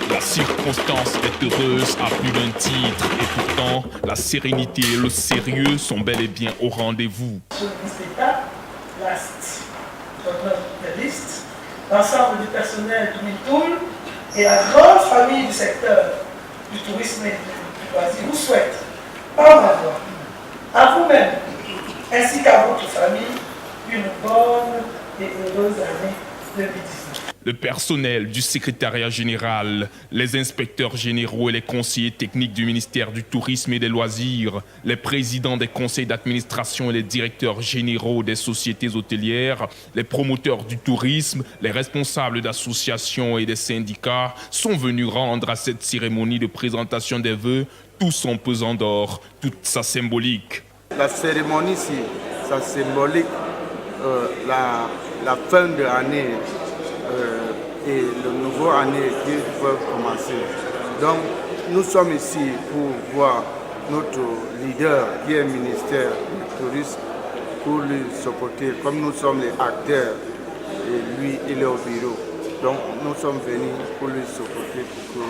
La circonstance est heureuse à plus d'un titre et pourtant la sérénité et le sérieux sont bel et bien au rendez-vous. Monsieur le ministre d'État, la liste, l'ensemble du personnel du MITOUL et la grande famille du secteur du tourisme et du loisir vous souhaite, par ma voix, à vous-même ainsi qu'à votre famille, une bonne et heureuse année 2019. Le personnel du secrétariat général, les inspecteurs généraux et les conseillers techniques du ministère du Tourisme et des Loisirs, les présidents des conseils d'administration et les directeurs généraux des sociétés hôtelières, les promoteurs du tourisme, les responsables d'associations et des syndicats sont venus rendre à cette cérémonie de présentation des vœux tout son pesant d'or, toute sa symbolique. La cérémonie, ça symbolique la fin de l'année. Et le nouveau année qui peut commencer. Donc nous sommes ici pour voir notre leader qui est le ministère du Tourisme pour lui supporter. Comme nous sommes les acteurs et lui il est au bureau. Donc nous sommes venus pour lui supporter pour que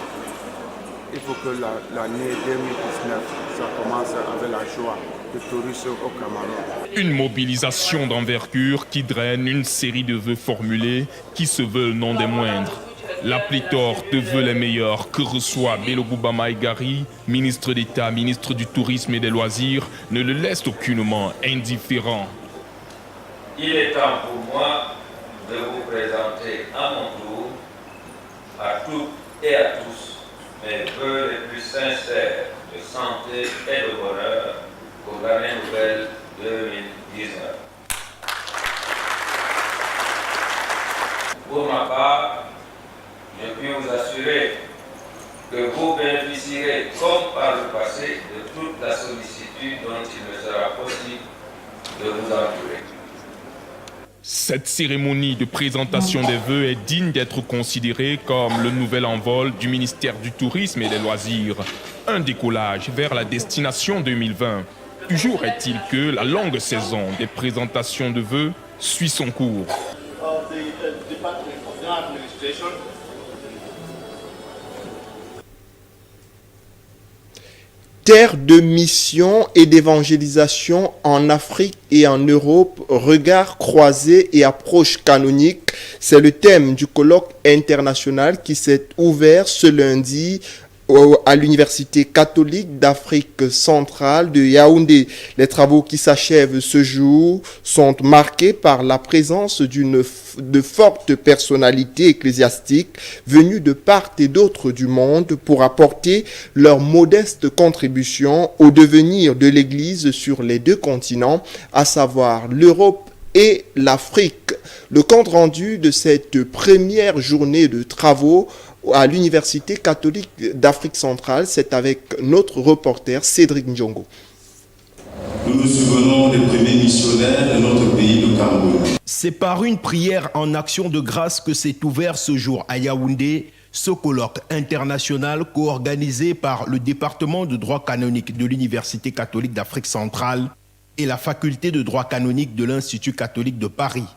il faut que l'année 2019 ça commence avec la joie. De tourisme au Cameroun. Une mobilisation d'envergure qui draine une série de vœux formulés qui se veulent non des moindres. La pléthore de vœux les meilleurs que reçoit Bello Bouba Maïgari, ministre d'État, ministre du Tourisme et des Loisirs, ne le laisse aucunement indifférent. Il est temps pour moi de vous présenter à mon tour, à toutes et à tous, mes vœux les plus sincères de santé et de bonheur pour l'année nouvelle 2019. Pour ma part, je puis vous assurer que vous bénéficierez, comme par le passé, de toute la sollicitude dont il me sera possible de vous entourer. Cette cérémonie de présentation des vœux est digne d'être considérée comme le nouvel envol du ministère du Tourisme et des Loisirs. Un décollage vers la destination 2020. Toujours est-il que la longue saison des présentations de vœux suit son cours. Terre de mission et d'évangélisation en Afrique et en Europe, regards croisés et approche canonique, c'est le thème du colloque international qui s'est ouvert ce lundi à l'Université catholique d'Afrique centrale de Yaoundé. Les travaux qui s'achèvent ce jour sont marqués par la présence de fortes personnalités ecclésiastiques venues de part et d'autre du monde pour apporter leur modeste contribution au devenir de l'Église sur les deux continents, à savoir l'Europe et l'Afrique. Le compte rendu de cette première journée de travaux à l'Université catholique d'Afrique centrale, c'est avec notre reporter Cédric Ndjongo. Nous nous souvenons des premiers missionnaires de notre pays, le Cameroun. C'est par une prière en action de grâce que s'est ouvert ce jour à Yaoundé ce colloque international co-organisé par le département de droit canonique de l'Université catholique d'Afrique centrale et la faculté de droit canonique de l'Institut catholique de Paris.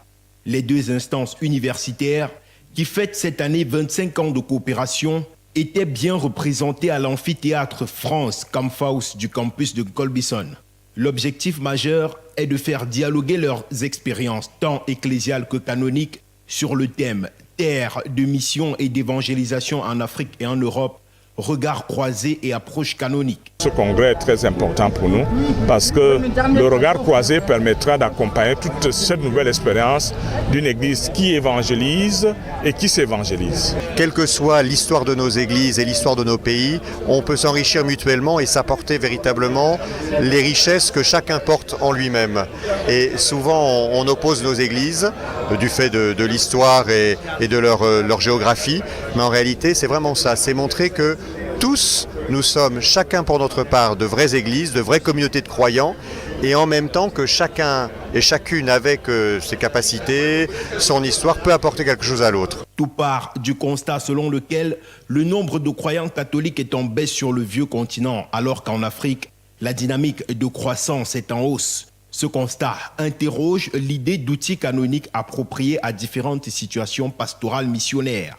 Les deux instances universitaires qui fête cette année 25 ans de coopération, était bien représenté à l'amphithéâtre France Camphaus du campus de Colbison. L'objectif majeur est de faire dialoguer leurs expériences, tant ecclésiales que canoniques, sur le thème « Terre de mission et d'évangélisation en Afrique et en Europe », regard croisé et approche canonique. Ce congrès est très important pour nous parce que le regard croisé permettra d'accompagner toute cette nouvelle expérience d'une église qui évangélise et qui s'évangélise. Quelle que soit l'histoire de nos églises et l'histoire de nos pays, on peut s'enrichir mutuellement et s'apporter véritablement les richesses que chacun porte en lui-même. Et souvent on oppose nos églises du fait de l'histoire et de leur géographie, mais en réalité c'est vraiment ça, c'est montrer que tous, nous sommes chacun pour notre part de vraies églises, de vraies communautés de croyants, et en même temps que chacun et chacune avec ses capacités, son histoire, peut apporter quelque chose à l'autre. Tout part du constat selon lequel le nombre de croyants catholiques est en baisse sur le vieux continent, alors qu'en Afrique, la dynamique de croissance est en hausse. Ce constat interroge l'idée d'outils canoniques appropriés à différentes situations pastorales missionnaires.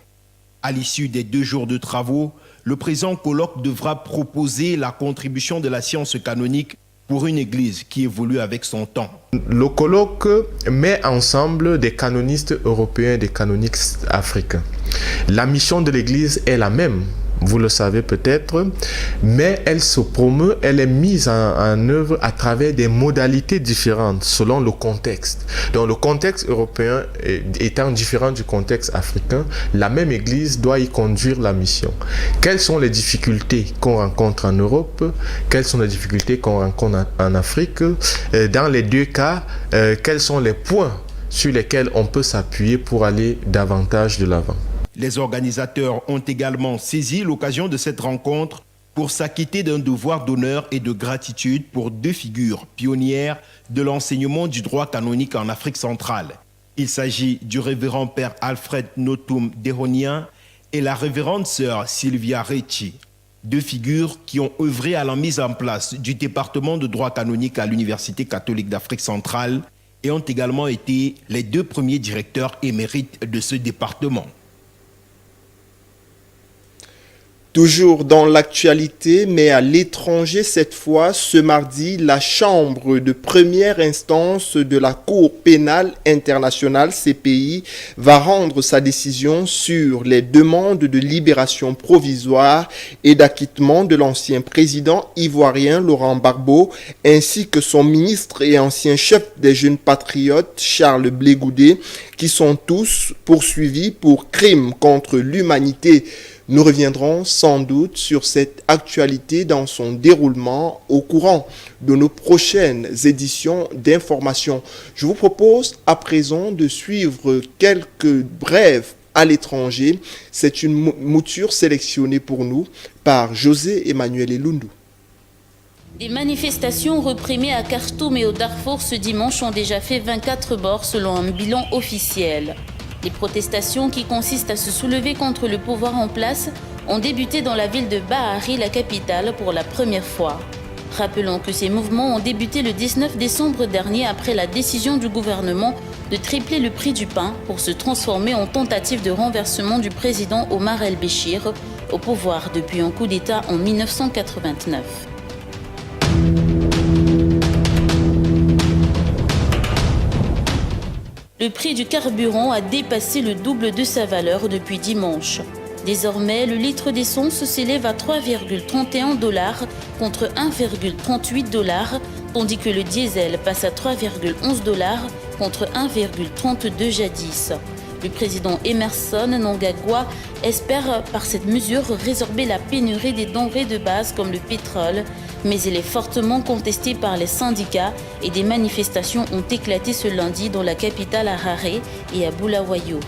À l'issue des 2 jours de travaux, le présent colloque devra proposer la contribution de la science canonique pour une église qui évolue avec son temps. Le colloque met ensemble des canonistes européens et des canoniques africains. La mission de l'église est la même. vous le savez peut-être, mais elle se promeut, elle est mise en œuvre à travers des modalités différentes selon le contexte. Donc le contexte européen étant différent du contexte africain, la même Église doit y conduire la mission. Quelles sont les difficultés qu'on rencontre en Europe? Quelles sont les difficultés qu'on rencontre en Afrique? Dans les deux cas, quels sont les points sur lesquels on peut s'appuyer pour aller davantage de l'avant? Les organisateurs ont également saisi l'occasion de cette rencontre pour s'acquitter d'un devoir d'honneur et de gratitude pour deux figures pionnières de l'enseignement du droit canonique en Afrique centrale. Il s'agit du révérend père Alfred Notum Dehonia et la révérende sœur Sylvia Recci, deux figures qui ont œuvré à la mise en place du département de droit canonique à l'Université catholique d'Afrique centrale et ont également été les deux premiers directeurs émérites de ce département. Toujours dans l'actualité, mais à l'étranger cette fois, ce mardi, la Chambre de première instance de la Cour pénale internationale, CPI, va rendre sa décision sur les demandes de libération provisoire et d'acquittement de l'ancien président ivoirien Laurent Gbagbo, ainsi que son ministre et ancien chef des jeunes patriotes Charles Blé Goudé, qui sont tous poursuivis pour crimes contre l'humanité. Nous reviendrons sans doute sur cette actualité dans son déroulement au courant de nos prochaines éditions d'information. Je vous propose à présent de suivre quelques brèves à l'étranger. C'est une mouture sélectionnée pour nous par José Emmanuel Elundu. Des manifestations réprimées à Khartoum et au Darfour ce dimanche ont déjà fait 24 morts selon un bilan officiel. Les protestations qui consistent à se soulever contre le pouvoir en place ont débuté dans la ville de Bahari, la capitale, pour la première fois. Rappelons que ces mouvements ont débuté le 19 décembre dernier après la décision du gouvernement de tripler le prix du pain pour se transformer en tentative de renversement du président Omar el-Béchir au pouvoir depuis un coup d'État en 1989. Le prix du carburant a dépassé le double de sa valeur depuis dimanche. Désormais, le litre d'essence s'élève à 3,31 $ contre 1,38 $, tandis que le diesel passe à 3,11 $ contre 1,32 jadis. Le président Emerson Mnangagwa espère par cette mesure résorber la pénurie des denrées de base comme le pétrole, mais elle est fortement contestée par les syndicats et des manifestations ont éclaté ce lundi dans la capitale Harare et à Bulawayo.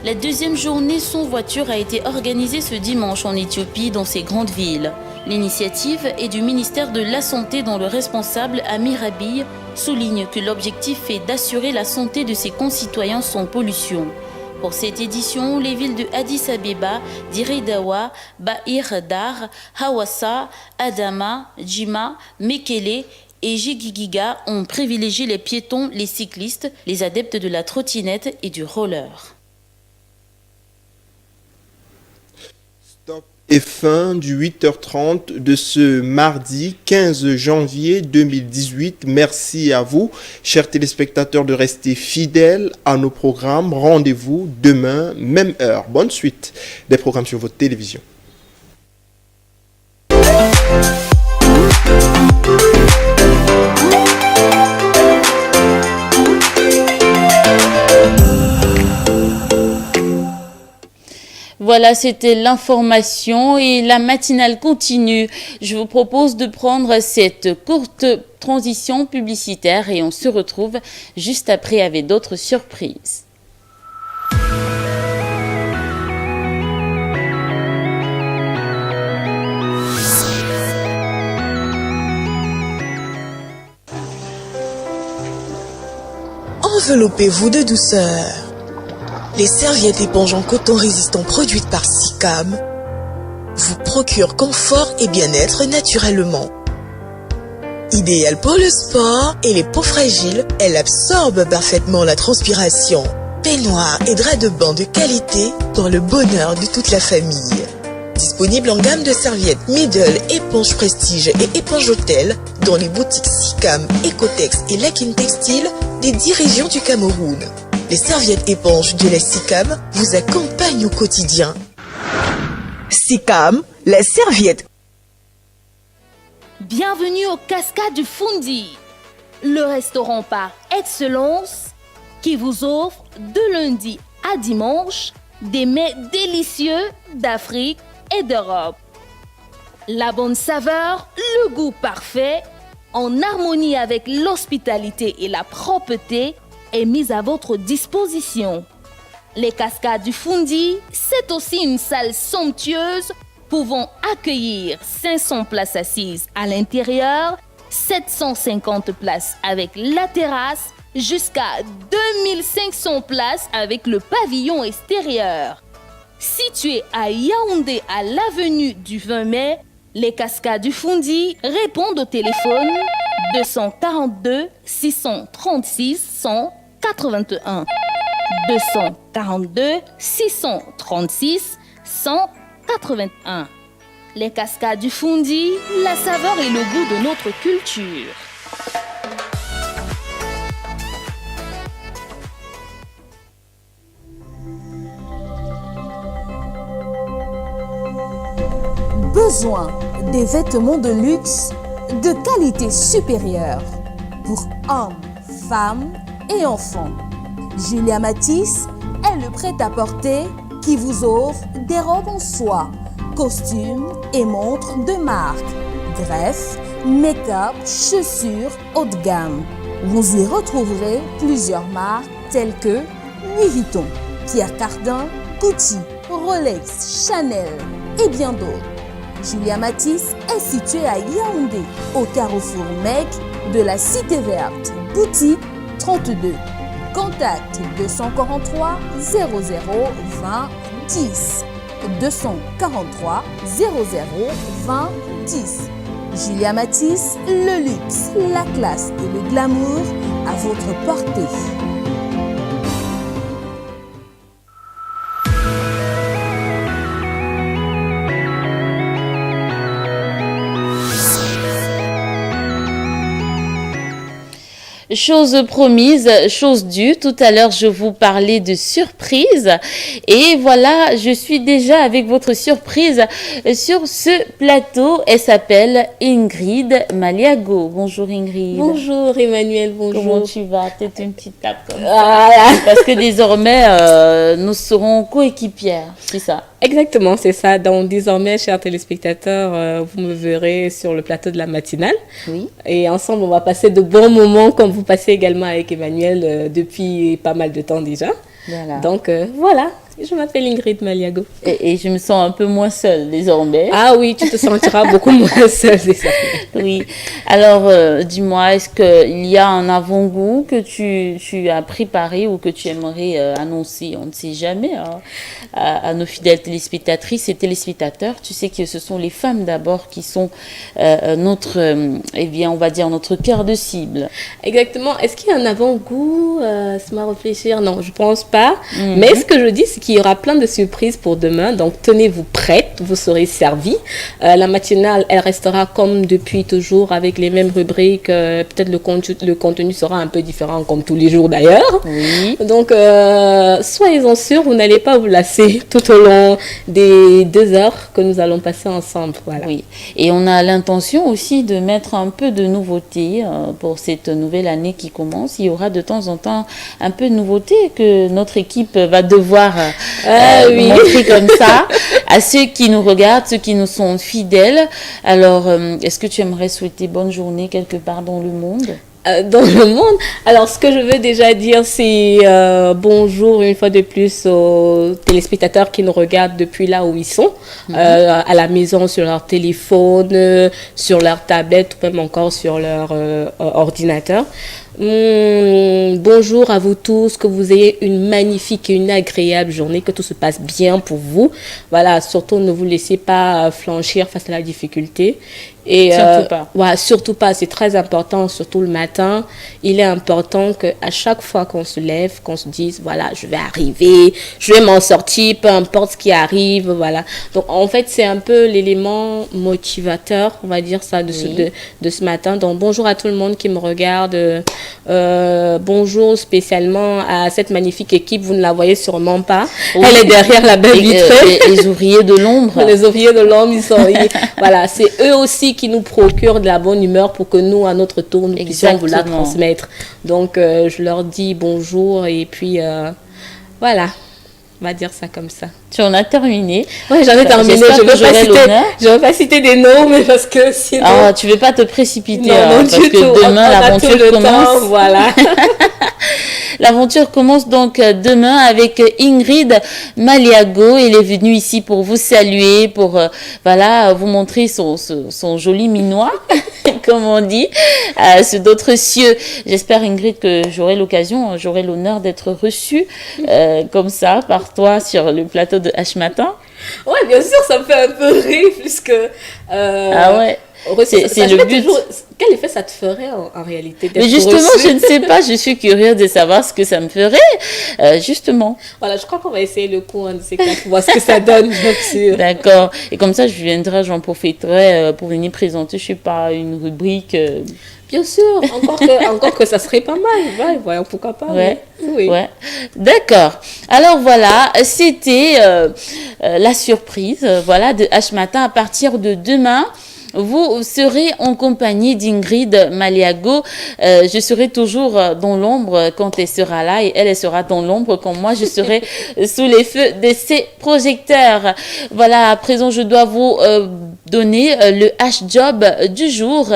La deuxième journée sans voiture a été organisée ce dimanche en Éthiopie dans ces grandes villes. L'initiative est du ministère de la Santé dont le responsable Amir Abiy souligne que l'objectif est d'assurer la santé de ses concitoyens sans pollution. Pour cette édition, les villes de Addis Abeba, Dire-Dawa, Bahir Dar, Hawassa, Adama, Djima, Mekele et Jigigiga ont privilégié les piétons, les cyclistes, les adeptes de la trottinette et du roller. Et fin du 8h30 de ce mardi 15 janvier 2018. Merci à vous, chers téléspectateurs, de rester fidèles à nos programmes. Rendez-vous demain, même heure. Bonne suite des programmes sur votre télévision. Voilà, c'était l'information et la matinale continue. Je vous propose de prendre cette courte transition publicitaire et on se retrouve juste après avec d'autres surprises. Enveloppez-vous de douceur. Les serviettes éponges en coton résistant produites par SICAM vous procurent confort et bien-être naturellement. Idéale pour le sport et les peaux fragiles, elle absorbe parfaitement la transpiration. Peignoir et drap de bain de qualité pour le bonheur de toute la famille. disponible en gamme de serviettes Middle, éponge Prestige et éponge Hôtel dans les boutiques Sicam, Ecotex et Lakin Textile des 10 régions du Cameroun. Les serviettes éponges de la Sicam vous accompagnent au quotidien. Sicam, la serviette. Bienvenue au Cascade du Fundi, le restaurant par excellence qui vous offre de lundi à dimanche des mets délicieux d'Afrique et d'Europe. La bonne saveur, le goût parfait, en harmonie avec l'hospitalité et la propreté, est mise à votre disposition. Les Cascades du Fundi, c'est aussi une salle somptueuse pouvant accueillir 500 places assises à l'intérieur, 750 places avec la terrasse, jusqu'à 2500 places avec le pavillon extérieur. Situé à Yaoundé à l'avenue du 20 mai, les Cascades du Fundi répondent au téléphone 242 636 181. 242 636 181. Les Cascades du Fundi, la saveur et le goût de notre culture. Besoin des vêtements de luxe de qualité supérieure pour hommes, femmes et enfants. Julia Matisse est le prêt-à-porter qui vous offre des robes en soie, costumes et montres de marque, greffes, make-up, chaussures haut de gamme. Vous y retrouverez plusieurs marques telles que Louis Vuitton, Pierre Cardin, Gucci, Rolex, Chanel et bien d'autres. Julia Matisse est située à Yaoundé, au carrefour Mec de la Cité Verte, boutique 32. Contact 243 00 20 10. 243 00 20 10. Julia Matisse, le luxe, la classe et le glamour à votre portée. Chose promise, chose due. Tout à l'heure, je vous parlais de surprise. Et voilà, je suis déjà avec votre surprise sur ce plateau. Elle s'appelle Ingrid Maliago. Bonjour Ingrid. Bonjour Emmanuel, bonjour. Comment tu vas? Peut-être une petite tape comme ça. Parce que désormais, nous serons coéquipières, c'est ça? Exactement, c'est ça. Donc désormais, chers téléspectateurs, vous me verrez sur le plateau de la matinale. Oui. Et ensemble, on va passer de bons moments comme vous passez également avec Emmanuel depuis pas mal de temps déjà. Voilà. Donc voilà, je m'appelle Ingrid Maliago. Et je me sens un peu moins seule désormais. Ah oui, tu te sentiras beaucoup moins seule désormais. Oui. Alors, dis-moi, est-ce qu'il y a un avant-goût que tu as préparé ou que tu aimerais annoncer? On ne sait jamais hein, à nos fidèles téléspectatrices et téléspectateurs. Tu sais que ce sont les femmes d'abord qui sont notre, eh bien, on va dire notre cœur de cible. Exactement. Est-ce qu'il y a un avant-goût? Laisse-moi réfléchir. Non, je pense pas. Mais ce que je dis, c'est qu'il y aura plein de surprises pour demain. Donc, tenez-vous prête. Vous serez servis. La matinale, elle restera comme depuis toujours avec les mêmes rubriques. Peut-être le contenu sera un peu différent comme tous les jours d'ailleurs. Oui. Donc, soyez-en sûrs, vous n'allez pas vous lasser tout au long des 2 heures que nous allons passer ensemble. Voilà. Oui. Et on a l'intention aussi de mettre un peu de nouveauté pour cette nouvelle année qui commence. Il y aura de temps en temps un peu de nouveauté que notre équipe va devoir montrer comme ça à ceux qui nous regardent, ceux qui nous sont fidèles. Alors, est-ce que tu aimerais souhaiter bonne journée quelque part dans le monde? Dans le monde. Alors, ce que je veux déjà dire, c'est bonjour une fois de plus aux téléspectateurs qui nous regardent depuis là où ils sont, à la maison, sur leur téléphone, sur leur tablette, ou même encore sur leur ordinateur. Bonjour à vous tous, que vous ayez une magnifique et une agréable journée, que tout se passe bien pour vous. Voilà, surtout ne vous laissez pas flanchir face à la difficulté. Et surtout pas. Ouais, surtout pas, c'est très important, surtout le matin. Il est important qu'à chaque fois qu'on se lève, qu'on se dise, voilà, je vais arriver, je vais m'en sortir, peu importe ce qui arrive, voilà. Donc, en fait, c'est un peu l'élément motivateur, on va dire ça, de ce matin. Donc, bonjour à tout le monde qui me regarde. Bonjour spécialement à cette magnifique équipe, vous ne la voyez sûrement pas. Oui. Elle est derrière la belle vitrée. Les ouvriers de l'ombre. Les ouvriers de l'ombre, ils sont... voilà, c'est eux aussi qui nous procurent de la bonne humeur pour que nous, à notre tour, nous puissions vous la transmettre. Donc, je leur dis bonjour et puis voilà, on va dire ça comme ça. Tu en as terminé. Oui, j'en ai terminé. Je ne vais pas citer des noms, mais parce que sinon... Ah, tu ne veux pas te précipiter. Non, parce que demain, l'aventure commence. Voilà. L'aventure commence donc demain avec Ingrid Maliago. Elle est venue ici pour vous saluer, pour voilà, vous montrer son joli minois, comme on dit, ceux d'autres cieux. J'espère, Ingrid, que j'aurai l'honneur d'être reçue comme ça par toi sur le plateau de H-Matin. Oui, bien sûr, ça me fait un peu rire, puisque... ah ouais. C'est le but. Quel effet ça te ferait en réalité? Mais justement, je ne sais pas. Je suis curieuse de savoir ce que ça me ferait. Justement. Voilà, je crois qu'on va essayer le coup de ces quatre pour voir ce que ça donne, bien sûr. D'accord. Et comme ça, j'en profiterai pour venir présenter, je ne sais pas, une rubrique. Bien sûr, encore que ça serait pas mal. Ouais, voyons, pourquoi pas. Ouais. Oui. Ouais. D'accord. Alors voilà, c'était la surprise voilà, de H-Matin. À partir de demain, vous serez en compagnie d'Ingrid Maliago. Je serai toujours dans l'ombre quand elle sera là et elle sera dans l'ombre quand moi je serai sous les feux de ses projecteurs. Voilà, à présent je dois vous donner le H-Job du jour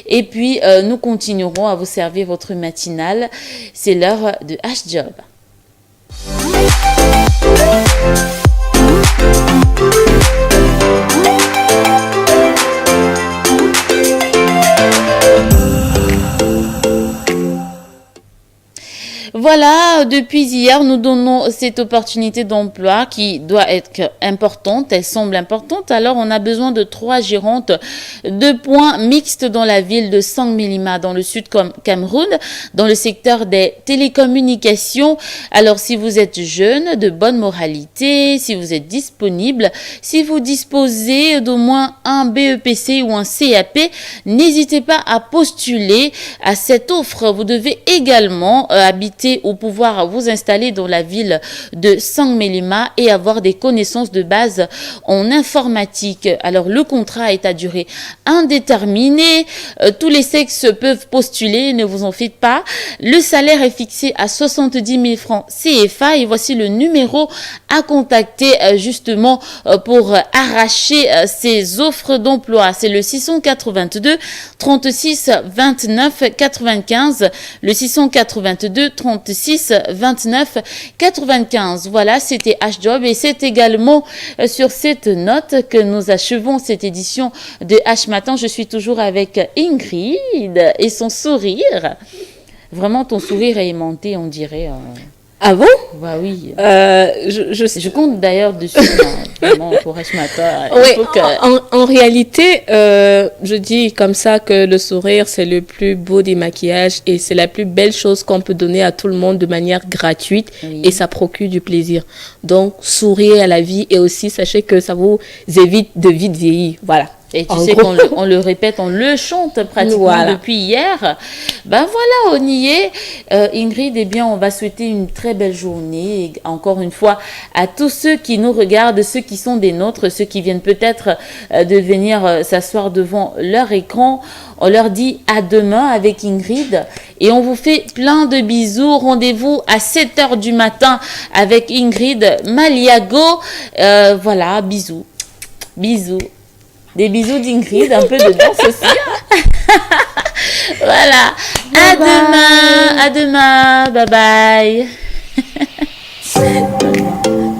et puis nous continuerons à vous servir votre matinale. C'est l'heure de H-Job. Voilà, depuis hier, nous donnons cette opportunité d'emploi qui doit être importante, elle semble importante. Alors, on a besoin de 3 gérantes de points mixtes dans la ville de Sangmélima, dans le sud Cameroun, dans le secteur des télécommunications. Alors, si vous êtes jeune, de bonne moralité, si vous êtes disponible, si vous disposez d'au moins un BEPC ou un CAP, n'hésitez pas à postuler à cette offre. Vous devez également habiter ou pouvoir vous installer dans la ville de Sangmélima et avoir des connaissances de base en informatique. Alors, le contrat est à durée indéterminée. Tous les sexes peuvent postuler, ne vous en faites pas. Le salaire est fixé à 70 000 francs CFA et voici le numéro à contacter justement pour arracher ces offres d'emploi. C'est le 682 36 29 95, le 682 36 29 95. Voilà, c'était H-Job et c'est également sur cette note que nous achevons cette édition de H-Matin. Je suis toujours avec Ingrid et son sourire. Vraiment, ton sourire est aimanté, on dirait. Ah bon? Bah oui. Je compte d'ailleurs dessus vraiment pour H-Matin. Oui, en réalité, je dis comme ça que le sourire, c'est le plus beau des maquillages et c'est la plus belle chose qu'on peut donner à tout le monde de manière gratuite et ça procure du plaisir. Donc, souriez à la vie et aussi sachez que ça vous évite de vite vieillir. Voilà. Et tu sais qu'on le répète, on le chante pratiquement depuis hier. Ben voilà, on y est. Ingrid, eh bien, on va souhaiter une très belle journée. Et encore une fois, à tous ceux qui nous regardent, ceux qui sont des nôtres, ceux qui viennent peut-être de venir s'asseoir devant leur écran. On leur dit à demain avec Ingrid. Et on vous fait plein de bisous. Rendez-vous à 7h du matin avec Ingrid Maliago. Voilà, bisous. Bisous. Des bisous d'Ingrid, un peu de danse aussi. Voilà. À demain. Bye bye.